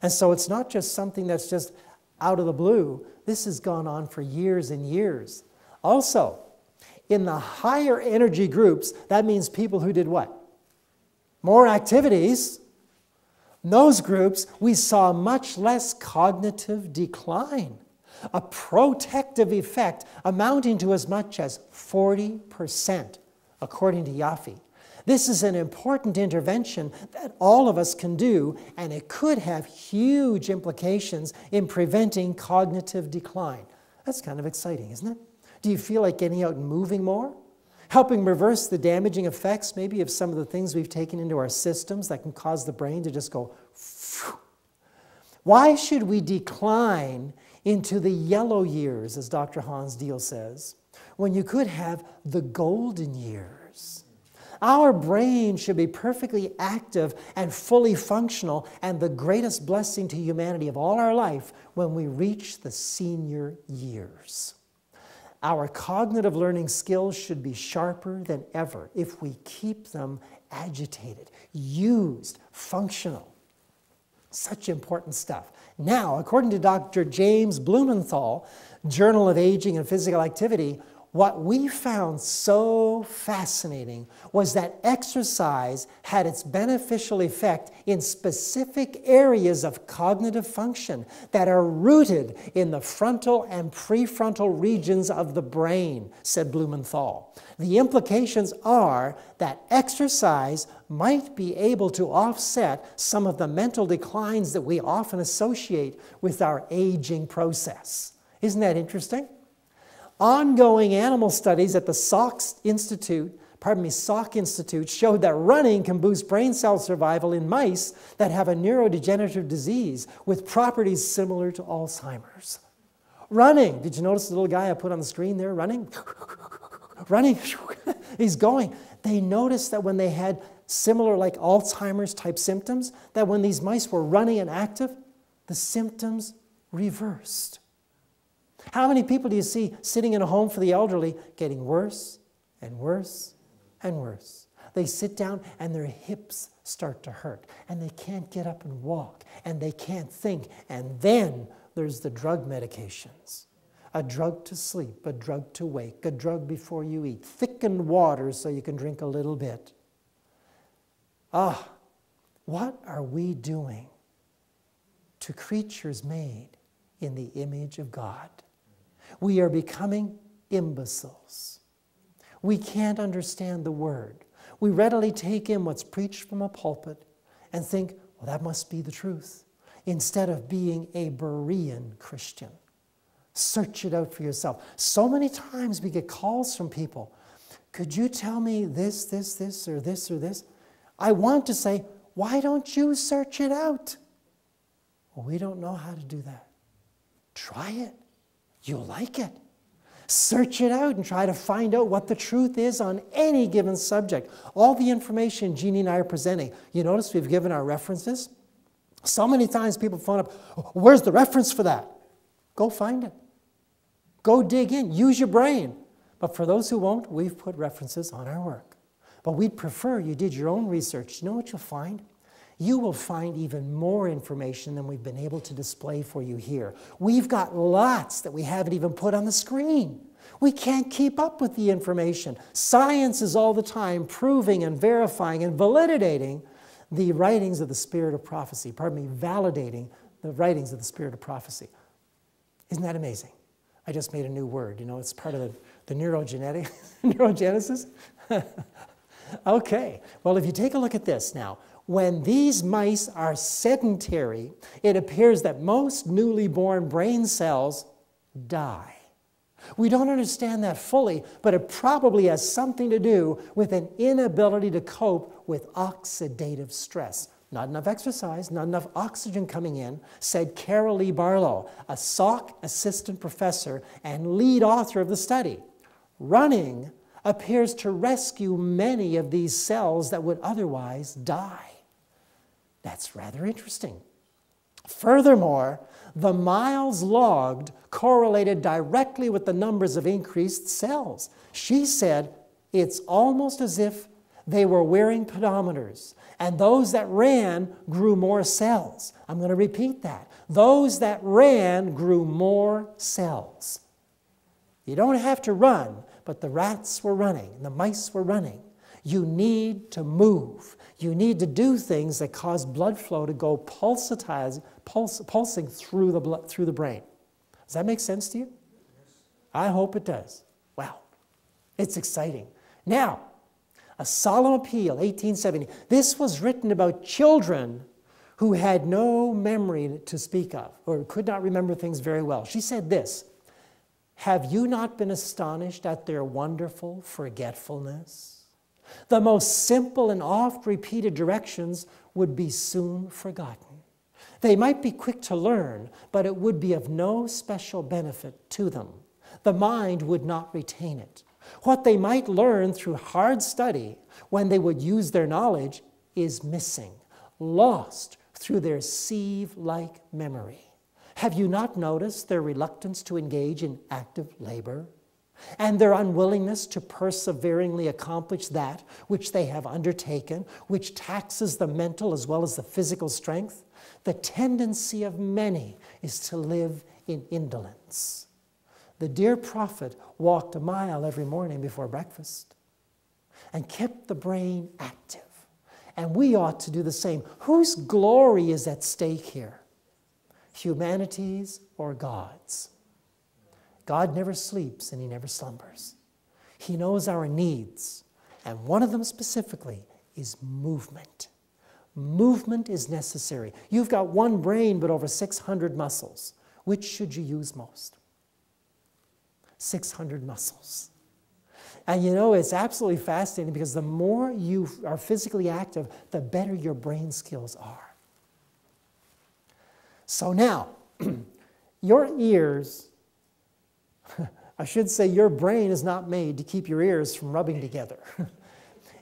And so it's not just something that's just out of the blue. This has gone on for years and years. Also, in the higher energy groups, that means people who did what? More activities. In those groups, we saw much less cognitive decline, a protective effect amounting to as much as 40%, according to Yaffe. This is an important intervention that all of us can do, and it could have huge implications in preventing cognitive decline. That's kind of exciting, isn't it? Do you feel like getting out and moving more? Helping reverse the damaging effects maybe of some of the things we've taken into our systems that can cause the brain to just go phew. Why should we decline into the yellow years, as Dr. Hans Diehl says, when you could have the golden years? Our brain should be perfectly active and fully functional, and the greatest blessing to humanity of all our life when we reach the senior years. Our cognitive learning skills should be sharper than ever if we keep them agitated, used, functional. Such important stuff. Now, according to Dr. James Blumenthal, Journal of Aging and Physical Activity, what we found so fascinating was that exercise had its beneficial effect in specific areas of cognitive function that are rooted in the frontal and prefrontal regions of the brain, said Blumenthal. The implications are that exercise might be able to offset some of the mental declines that we often associate with our aging process. Isn't that interesting? Ongoing animal studies at the Salk Institute showed that running can boost brain cell survival in mice that have a neurodegenerative disease with properties similar to Alzheimer's. Running. Did you notice the little guy I put on the screen there running? Running. He's going. They noticed that when they had similar like Alzheimer's type symptoms, that when these mice were running and active, the symptoms reversed. How many people do you see sitting in a home for the elderly getting worse and worse and worse? They sit down and their hips start to hurt and they can't get up and walk and they can't think. And then there's the drug medications. A drug to sleep, a drug to wake, a drug before you eat, thickened water so you can drink a little bit. What are we doing to creatures made in the image of God? We are becoming imbeciles. We can't understand the word. We readily take in what's preached from a pulpit and think, well, that must be the truth, instead of being a Berean Christian. Search it out for yourself. So many times we get calls from people. Could you tell me this, or this, or this? I want to say, why don't you search it out? Well, we don't know how to do that. Try it. You'll like it. Search it out and try to find out what the truth is on any given subject. All the information Jeannie and I are presenting. You notice we've given our references? So many times people phone up, where's the reference for that? Go find it. Go dig in. Use your brain. But for those who won't, we've put references on our work. But we'd prefer you did your own research. You know what you'll find? You will find even more information than we've been able to display for you here. We've got lots that we haven't even put on the screen. We can't keep up with the information. Science is all the time proving and verifying and validating the writings of the spirit of prophecy. Pardon me, validating the writings of the spirit of prophecy. Isn't that amazing? I just made a new word. You know, it's part of the neurogenesis. Okay, well, if you take a look at this now, when these mice are sedentary, it appears that most newly born brain cells die. We don't understand that fully, but it probably has something to do with an inability to cope with oxidative stress. Not enough exercise, not enough oxygen coming in, said Carol Lee Barlow, a Salk assistant professor and lead author of the study. Running appears to rescue many of these cells that would otherwise die. That's rather interesting. Furthermore, the miles logged correlated directly with the numbers of increased cells. She said it's almost as if they were wearing pedometers, and those that ran grew more cells. I'm going to repeat that. Those that ran grew more cells. You don't have to run, but the rats were running, and the mice were running. You need to move. You need to do things that cause blood flow to go pulsing through the brain. Does that make sense to you? I hope it does. Wow. It's exciting. Now, A Solemn Appeal, 1870. This was written about children who had no memory to speak of, or could not remember things very well. She said this, "Have you not been astonished at their wonderful forgetfulness? The most simple and oft-repeated directions would be soon forgotten. They might be quick to learn, but it would be of no special benefit to them. The mind would not retain it. What they might learn through hard study, when they would use their knowledge, is missing, lost through their sieve-like memory. Have you not noticed their reluctance to engage in active labor, and their unwillingness to perseveringly accomplish that which they have undertaken, which taxes the mental as well as the physical strength? The tendency of many is to live in indolence." The dear prophet walked a mile every morning before breakfast and kept the brain active. And we ought to do the same. Whose glory is at stake here? Humanity's or God's? God never sleeps and he never slumbers. He knows our needs, and one of them specifically is movement. Movement is necessary. You've got one brain but over 600 muscles. Which should you use most? 600 muscles. And you know, it's absolutely fascinating because the more you are physically active, the better your brain skills are. So now, your ears, I should say your brain is not made to keep your ears from rubbing together.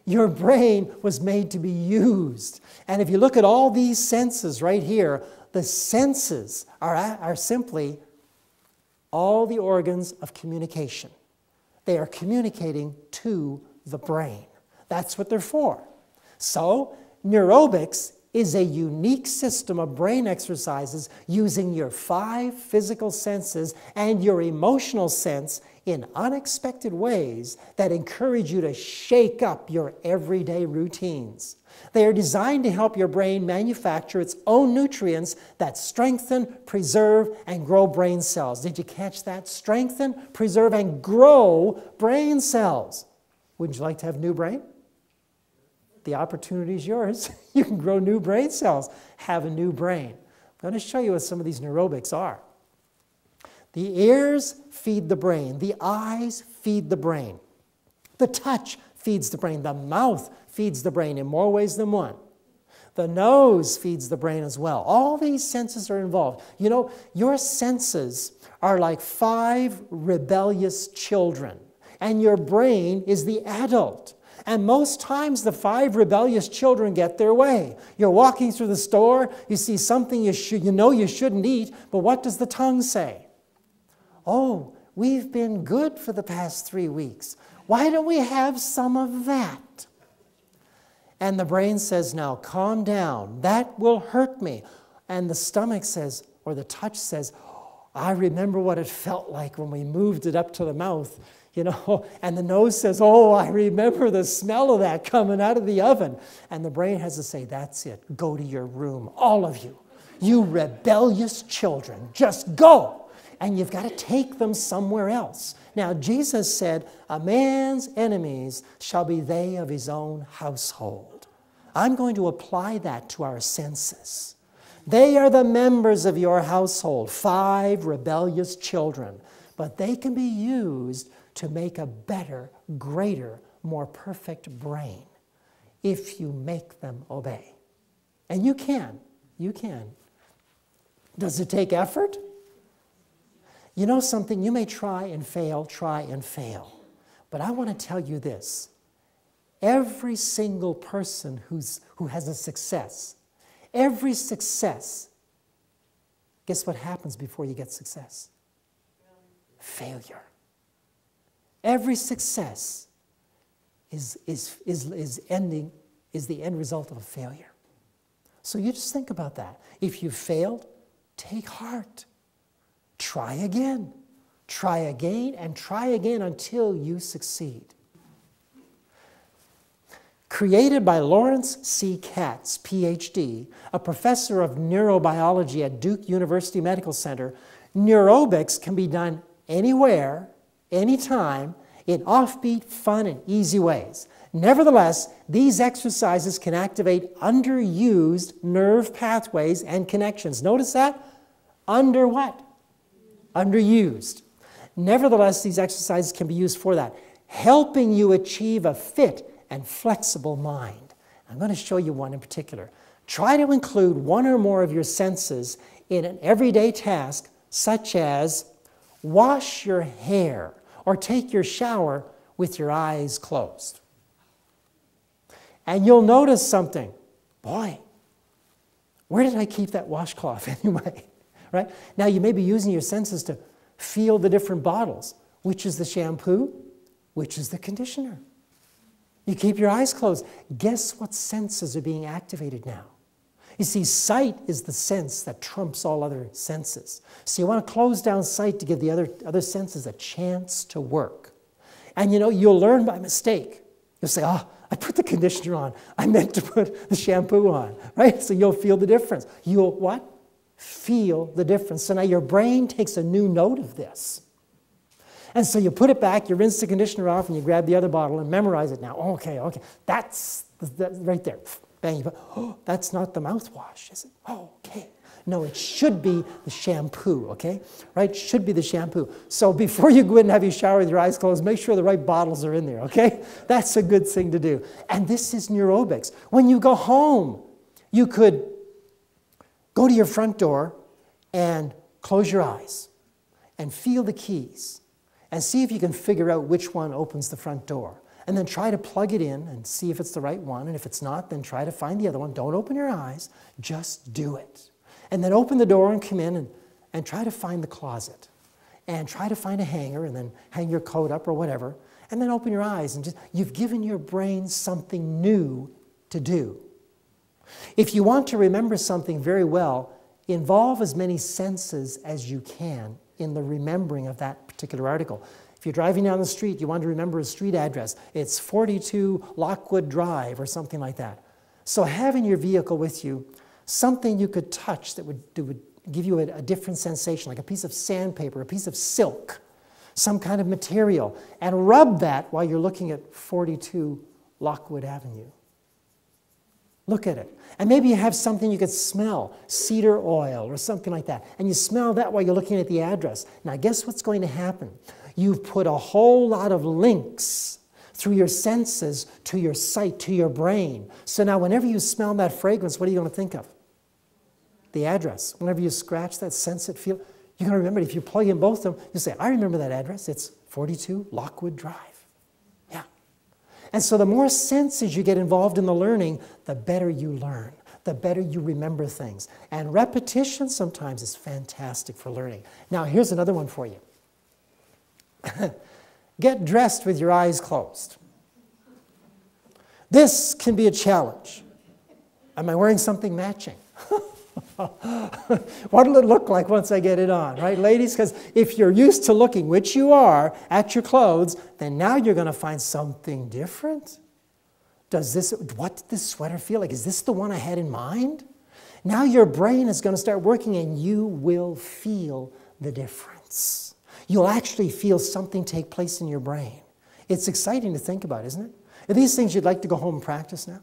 Your brain was made to be used. And if you look at all these senses right here, the senses are simply all the organs of communication. They are communicating to the brain. That's what they're for. So, neurobics is a unique system of brain exercises using your 5 physical senses and your emotional sense in unexpected ways that encourage you to shake up your everyday routines. They are designed to help your brain manufacture its own nutrients that strengthen, preserve, and grow brain cells. Did you catch that? Strengthen, preserve, and grow brain cells. Wouldn't you like to have a new brain? The opportunity is yours. You can grow new brain cells. Have a new brain. I'm going to show you what some of these neurobics are. The ears feed the brain. The eyes feed the brain. The touch feeds the brain. The mouth feeds the brain in more ways than one. The nose feeds the brain as well. All these senses are involved. You know, your senses are like 5 rebellious children, and your brain is the adult. And most times the 5 rebellious children get their way. You're walking through the store, you see something you know you shouldn't eat, but what does the tongue say? Oh, we've been good for the past 3 weeks. Why don't we have some of that? And the brain says, now calm down. That will hurt me. And the stomach says, or the touch says, oh, I remember what it felt like when we moved it up to the mouth. You know, and the nose says, oh, I remember the smell of that coming out of the oven. And the brain has to say, that's it. Go to your room, all of you. You rebellious children, just go. And you've got to take them somewhere else. Now, Jesus said, a man's enemies shall be they of his own household. I'm going to apply that to our senses. They are the members of your household, 5 rebellious children. But they can be used to make a better, greater, more perfect brain if you make them obey. And you can. You can. Does it take effort? You know something? You may try and fail. But I want to tell you this. Every single person who has a success, every success, guess what happens before you get success? Failure. Every success is the end result of a failure. So you just think about that. If you failed, take heart. Try again. Try again and try again until you succeed. Created by Lawrence C. Katz, PhD, a professor of neurobiology at Duke University Medical Center, neurobics can be done anywhere, anytime, in offbeat, fun, and easy ways. Nevertheless, these exercises can activate underused nerve pathways and connections. Notice that? Under what? Underused. Nevertheless, these exercises can be used for that, helping you achieve a fit and flexible mind. I'm going to show you one in particular. Try to include one or more of your senses in an everyday task, such as wash your hair or take your shower with your eyes closed. And you'll notice something. Boy, where did I keep that washcloth anyway? Right? Now you may be using your senses to feel the different bottles. Which is the shampoo? Which is the conditioner? You keep your eyes closed. Guess what senses are being activated now? You see, sight is the sense that trumps all other senses. So you want to close down sight to give the other senses a chance to work. And you know, you'll learn by mistake. You'll say, oh, I put the conditioner on. I meant to put the shampoo on, right? So you'll feel the difference. You'll what? Feel the difference. So now your brain takes a new note of this. And so you put it back, you rinse the conditioner off, and you grab the other bottle and memorize it now. Okay, that's right there. Bang, oh, that's not the mouthwash, is it? Oh, okay. No, it should be the shampoo, okay? Right? It should be the shampoo. So before you go in and have your shower with your eyes closed, make sure the right bottles are in there, okay? That's a good thing to do. And this is neurobics. When you go home, you could go to your front door and close your eyes and feel the keys and see if you can figure out which one opens the front door. And then try to plug it in and see if it's the right one. And if it's not, then try to find the other one. Don't open your eyes. Just do it. And then open the door and come in and try to find the closet. And try to find a hanger and then hang your coat up or whatever. And then open your eyes and you've given your brain something new to do. If you want to remember something very well, involve as many senses as you can in the remembering of that particular article. If you're driving down the street, you want to remember a street address. It's 42 Lockwood Drive or something like that. So have in your vehicle with you something you could touch that would give you a different sensation, like a piece of sandpaper, a piece of silk, some kind of material, and rub that while you're looking at 42 Lockwood Avenue. Look at it. And maybe you have something you could smell, cedar oil or something like that, and you smell that while you're looking at the address. Now guess what's going to happen? You've put a whole lot of links through your senses to your sight, to your brain. So now whenever you smell that fragrance, what are you going to think of? The address. Whenever you scratch that, sense it, feel, you're going to remember it. If you plug in both of them, you say, I remember that address. It's 42 Lockwood Drive. Yeah. And so the more senses you get involved in the learning, the better you learn, the better you remember things. And repetition sometimes is fantastic for learning. Now, here's another one for you. Get dressed with your eyes closed. This can be a challenge. Am I wearing something matching? What will it look like once I get it on, right, ladies? Because if you're used to looking, which you are, at your clothes, then now you're going to find something different. What did this sweater feel like? Is this the one I had in mind? Now your brain is going to start working and you will feel the difference. You'll actually feel something take place in your brain. It's exciting to think about, isn't it? Are these things you'd like to go home and practice now?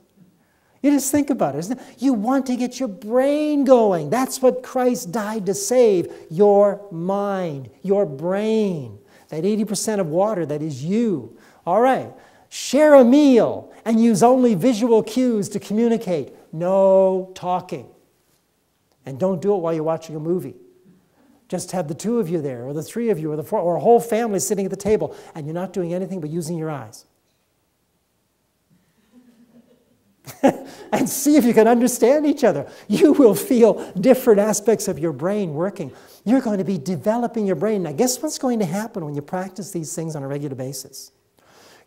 You just think about it, isn't it? You want to get your brain going. That's what Christ died to save, your mind, your brain. That 80% of water that is you. All right. Share a meal and use only visual cues to communicate. No talking. And don't do it while you're watching a movie. Just have the two of you there, or the three of you, or the four, or a whole family sitting at the table, and you're not doing anything but using your eyes. And see if you can understand each other. You will feel different aspects of your brain working. You're going to be developing your brain. Now, guess what's going to happen when you practice these things on a regular basis?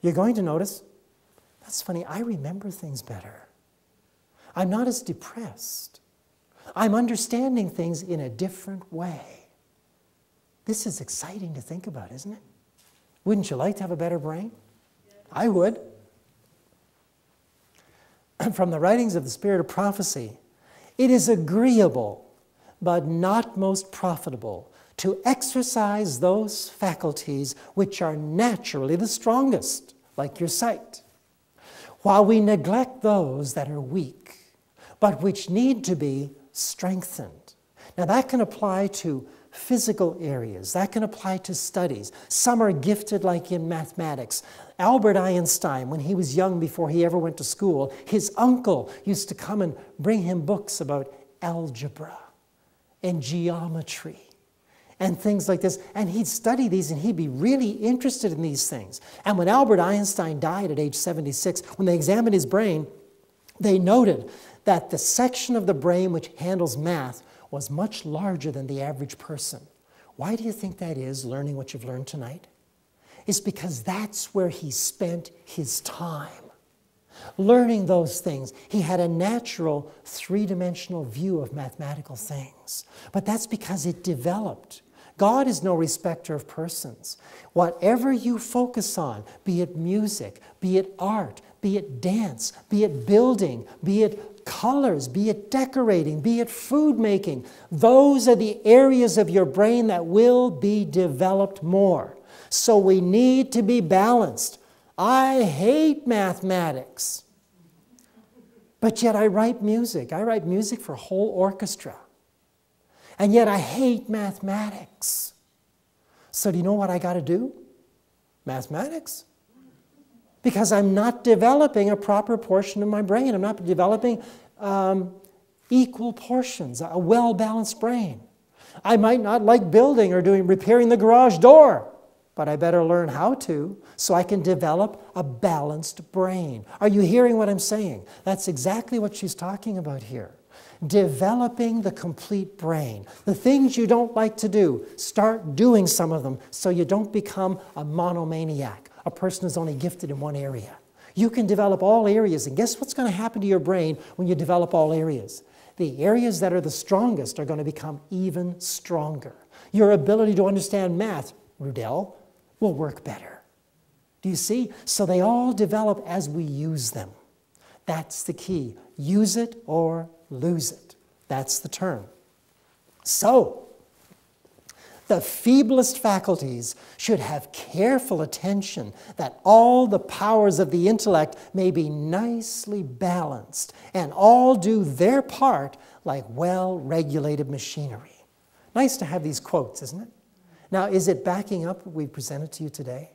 You're going to notice, that's funny, I remember things better. I'm not as depressed. I'm understanding things in a different way. This is exciting to think about, isn't it? Wouldn't you like to have a better brain? I would. From the writings of the Spirit of Prophecy, it is agreeable, but not most profitable, to exercise those faculties which are naturally the strongest, like your sight, while we neglect those that are weak, but which need to be strengthened. Now that can apply to physical areas. That can apply to studies. Some are gifted like in mathematics. Albert Einstein, when he was young before he ever went to school, his uncle used to come and bring him books about algebra and geometry and things like this. And he'd study these and he'd be really interested in these things. And when Albert Einstein died at age 76, when they examined his brain, they noted that the section of the brain which handles math was much larger than the average person. Why do you think that is, learning what you've learned tonight? It's because that's where he spent his time. Learning those things. He had a natural three-dimensional view of mathematical things. But that's because it developed. God is no respecter of persons. Whatever you focus on, be it music, be it art, be it dance, be it building, be it colors, be it decorating, be it food making, those are the areas of your brain that will be developed more. So we need to be balanced. I hate mathematics, but yet I write music. I write music for a whole orchestra. And yet I hate mathematics. So do you know what I got to do? Mathematics. Because I'm not developing a proper portion of my brain. I'm not developing equal portions, a well-balanced brain. I might not like building or repairing the garage door, but I better learn how to so I can develop a balanced brain. Are you hearing what I'm saying? That's exactly what she's talking about here. Developing the complete brain. The things you don't like to do, start doing some of them so you don't become a monomaniac, a person who's only gifted in one area. You can develop all areas, and guess what's going to happen to your brain when you develop all areas? The areas that are the strongest are going to become even stronger. Your ability to understand math, Rudell, will work better. Do you see? So they all develop as we use them. That's the key. Use it or lose it. That's the term. So, the feeblest faculties should have careful attention that all the powers of the intellect may be nicely balanced and all do their part like well-regulated machinery. Nice to have these quotes, isn't it? Now, is it backing up what we presented to you today?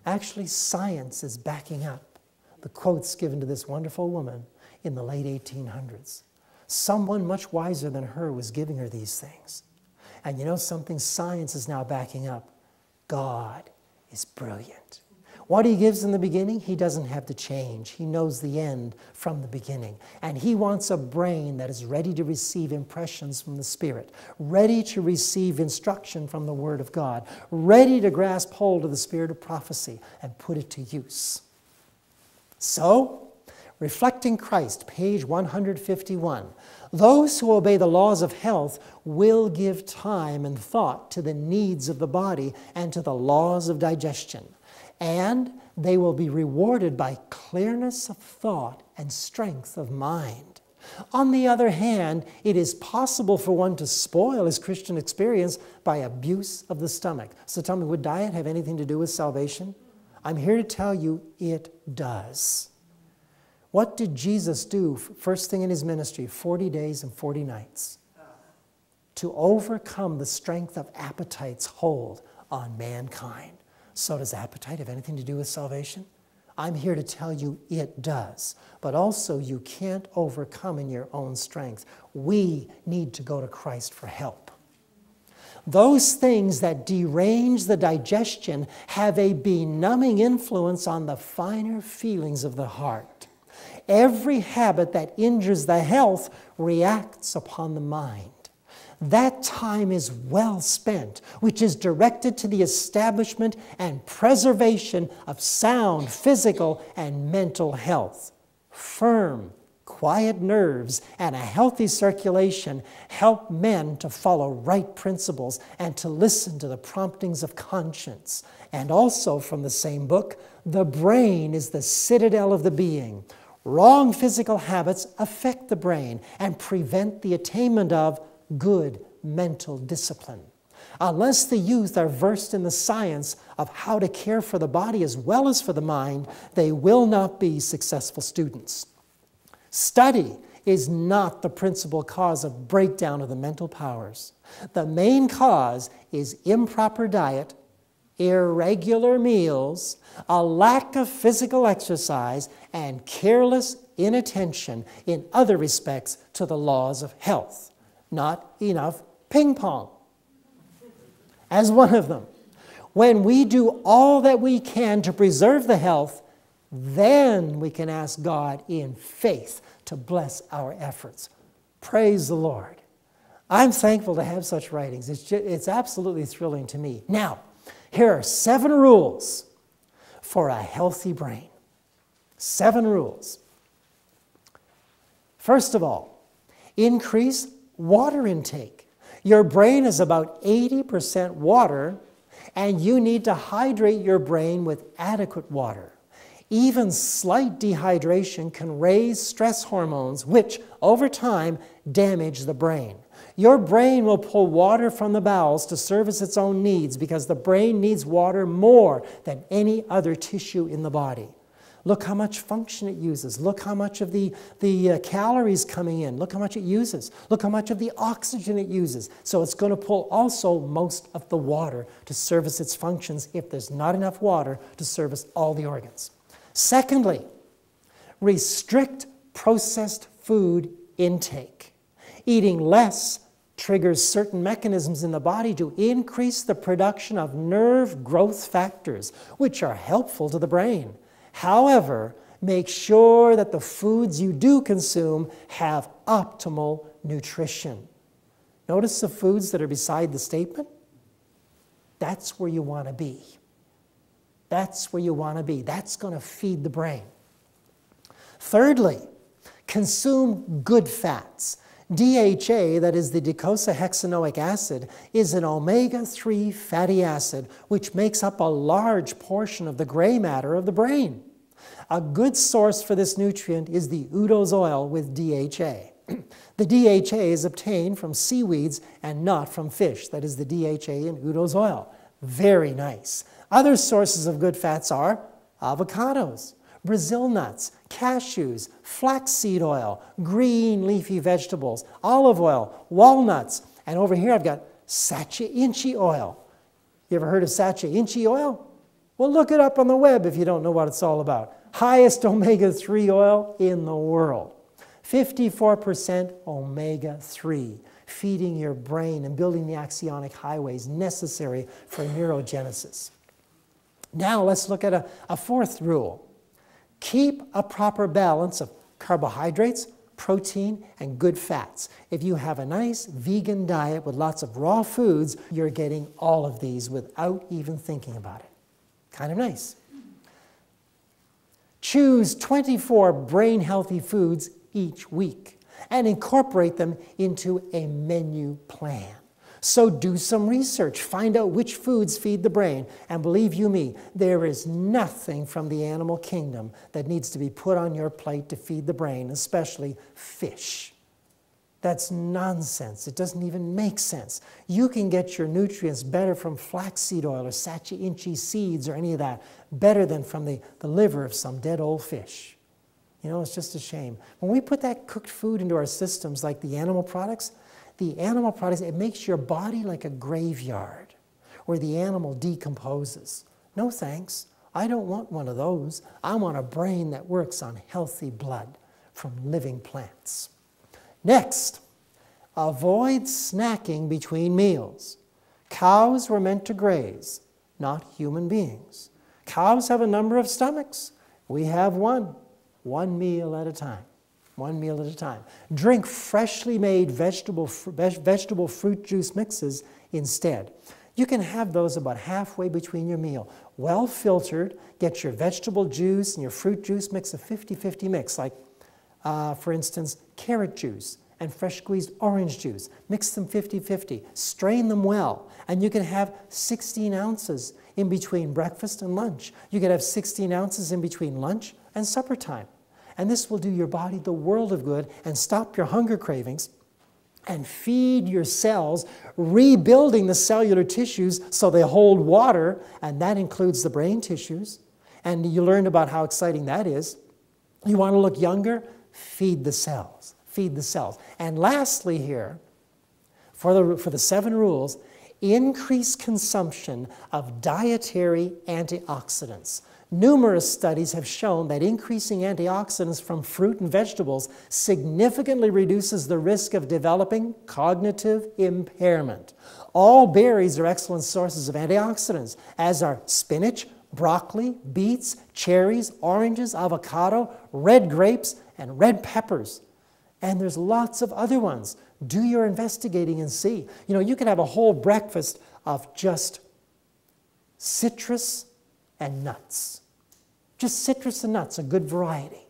Actually, science is backing up the quotes given to this wonderful woman in the late 1800s. Someone much wiser than her was giving her these things. And you know something? Science is now backing up. God is brilliant. What he gives in the beginning, he doesn't have to change. He knows the end from the beginning. And he wants a brain that is ready to receive impressions from the Spirit, ready to receive instruction from the Word of God, ready to grasp hold of the spirit of prophecy and put it to use. So, Reflecting Christ, page 151. Those who obey the laws of health will give time and thought to the needs of the body and to the laws of digestion. And they will be rewarded by clearness of thought and strength of mind. On the other hand, it is possible for one to spoil his Christian experience by abuse of the stomach. So tell me, would diet have anything to do with salvation? I'm here to tell you it does. What did Jesus do first thing in his ministry, 40 days and 40 nights? To overcome the strength of appetite's hold on mankind. So does appetite have anything to do with salvation? I'm here to tell you it does. But also you can't overcome in your own strength. We need to go to Christ for help. Those things that derange the digestion have a benumbing influence on the finer feelings of the heart. Every habit that injures the health reacts upon the mind. That time is well spent, which is directed to the establishment and preservation of sound physical and mental health. Firm, quiet nerves and a healthy circulation help men to follow right principles and to listen to the promptings of conscience. And also from the same book, the brain is the citadel of the being. Wrong physical habits affect the brain and prevent the attainment of good mental discipline. Unless the youth are versed in the science of how to care for the body as well as for the mind, they will not be successful students. Study is not the principal cause of breakdown of the mental powers. The main cause is improper diet, irregular meals, a lack of physical exercise, and careless inattention in other respects to the laws of health. Not enough ping pong as one of them. When we do all that we can to preserve the health, then we can ask God in faith to bless our efforts. Praise the Lord. I'm thankful to have such writings. It's absolutely thrilling to me. Now, here are 7 rules for a healthy brain. 7 rules. First of all, increase water intake. Your brain is about 80% water, and you need to hydrate your brain with adequate water. Even slight dehydration can raise stress hormones, which, over time, damage the brain. Your brain will pull water from the bowels to service its own needs because the brain needs water more than any other tissue in the body. Look how much function it uses. Look how much of the calories coming in. Look how much it uses. Look how much of the oxygen it uses. So it's going to pull also most of the water to service its functions if there's not enough water to service all the organs. Secondly, restrict processed food intake. Eating less triggers certain mechanisms in the body to increase the production of nerve growth factors, which are helpful to the brain. However, make sure that the foods you do consume have optimal nutrition. Notice the foods that are beside the statement? That's where you want to be. That's where you want to be. That's going to feed the brain. Thirdly, consume good fats. DHA, that is the docosahexaenoic acid, is an omega-3 fatty acid which makes up a large portion of the gray matter of the brain. A good source for this nutrient is the Udo's oil with DHA. The DHA is obtained from seaweeds and not from fish. That is the DHA in Udo's oil. Very nice. Other sources of good fats are avocados, Brazil nuts, cashews, flaxseed oil, green leafy vegetables, olive oil, walnuts, and over here I've got sacha inchi oil. You ever heard of sacha inchi oil? Well, look it up on the web if you don't know what it's all about. Highest omega-3 oil in the world. 54% omega-3, feeding your brain and building the axonic highways necessary for neurogenesis. Now let's look at a fourth rule. Keep a proper balance of carbohydrates, protein, and good fats. If you have a nice vegan diet with lots of raw foods, you're getting all of these without even thinking about it. Kind of nice. Choose 24 brain-healthy foods each week and incorporate them into a menu plan. So do some research. Find out which foods feed the brain. And believe you me, there is nothing from the animal kingdom that needs to be put on your plate to feed the brain, especially fish. That's nonsense. It doesn't even make sense. You can get your nutrients better from flaxseed oil or Sachi Inchi seeds or any of that, better than from the liver of some dead old fish. You know, it's just a shame. When we put that cooked food into our systems, like the animal products, it makes your body like a graveyard where the animal decomposes. No thanks. I don't want one of those. I want a brain that works on healthy blood from living plants. Next, avoid snacking between meals. Cows were meant to graze, not human beings. Cows have a number of stomachs. We have one meal at a time. One meal at a time. Drink freshly made vegetable fruit juice mixes instead. You can have those about halfway between your meal. Well filtered, get your vegetable juice and your fruit juice mix, a 50-50 mix, like for instance, carrot juice and fresh squeezed orange juice. Mix them 50-50. Strain them well. And you can have 16 ounces in between breakfast and lunch. You can have 16 ounces in between lunch and supper time. And this will do your body the world of good and stop your hunger cravings and feed your cells, rebuilding the cellular tissues so they hold water, and that includes the brain tissues. And you learned about how exciting that is. You want to look younger? Feed the cells. Feed the cells. And lastly here, for the 7 rules, increase consumption of dietary antioxidants. Numerous studies have shown that increasing antioxidants from fruit and vegetables significantly reduces the risk of developing cognitive impairment. All berries are excellent sources of antioxidants, as are spinach, broccoli, beets, cherries, oranges, avocado, red grapes, and red peppers. And there's lots of other ones. Do your investigating and see. You know, you can have a whole breakfast of just citrus and nuts. Just citrus and nuts, a good variety.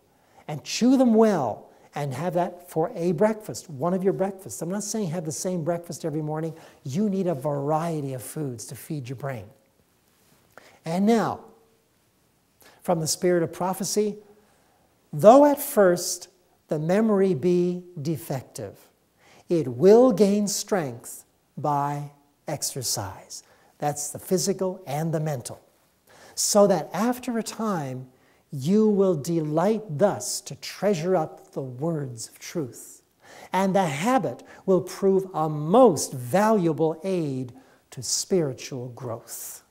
And chew them well and have that for a breakfast, one of your breakfasts. I'm not saying have the same breakfast every morning. You need a variety of foods to feed your brain. And now, from the spirit of prophecy, though at first the memory be defective, it will gain strength by exercise. That's the physical and the mental. So that after a time, you will delight thus to treasure up the words of truth. And the habit will prove a most valuable aid to spiritual growth.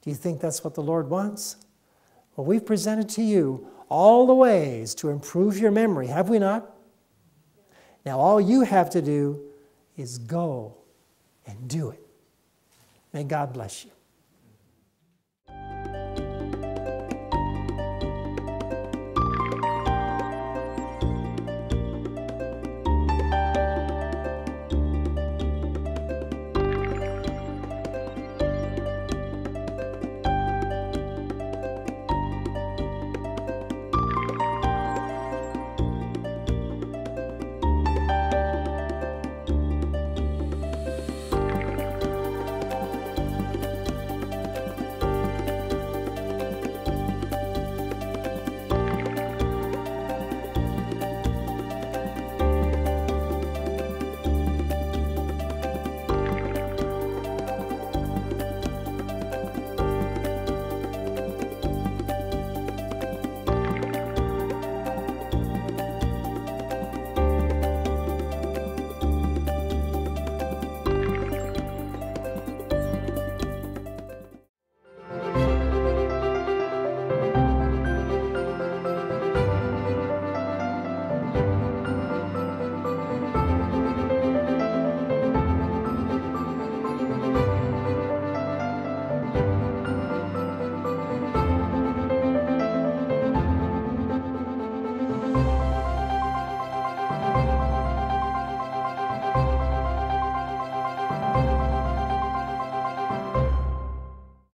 Do you think that's what the Lord wants? Well, we've presented to you all the ways to improve your memory, have we not? Now, all you have to do is go and do it. May God bless you.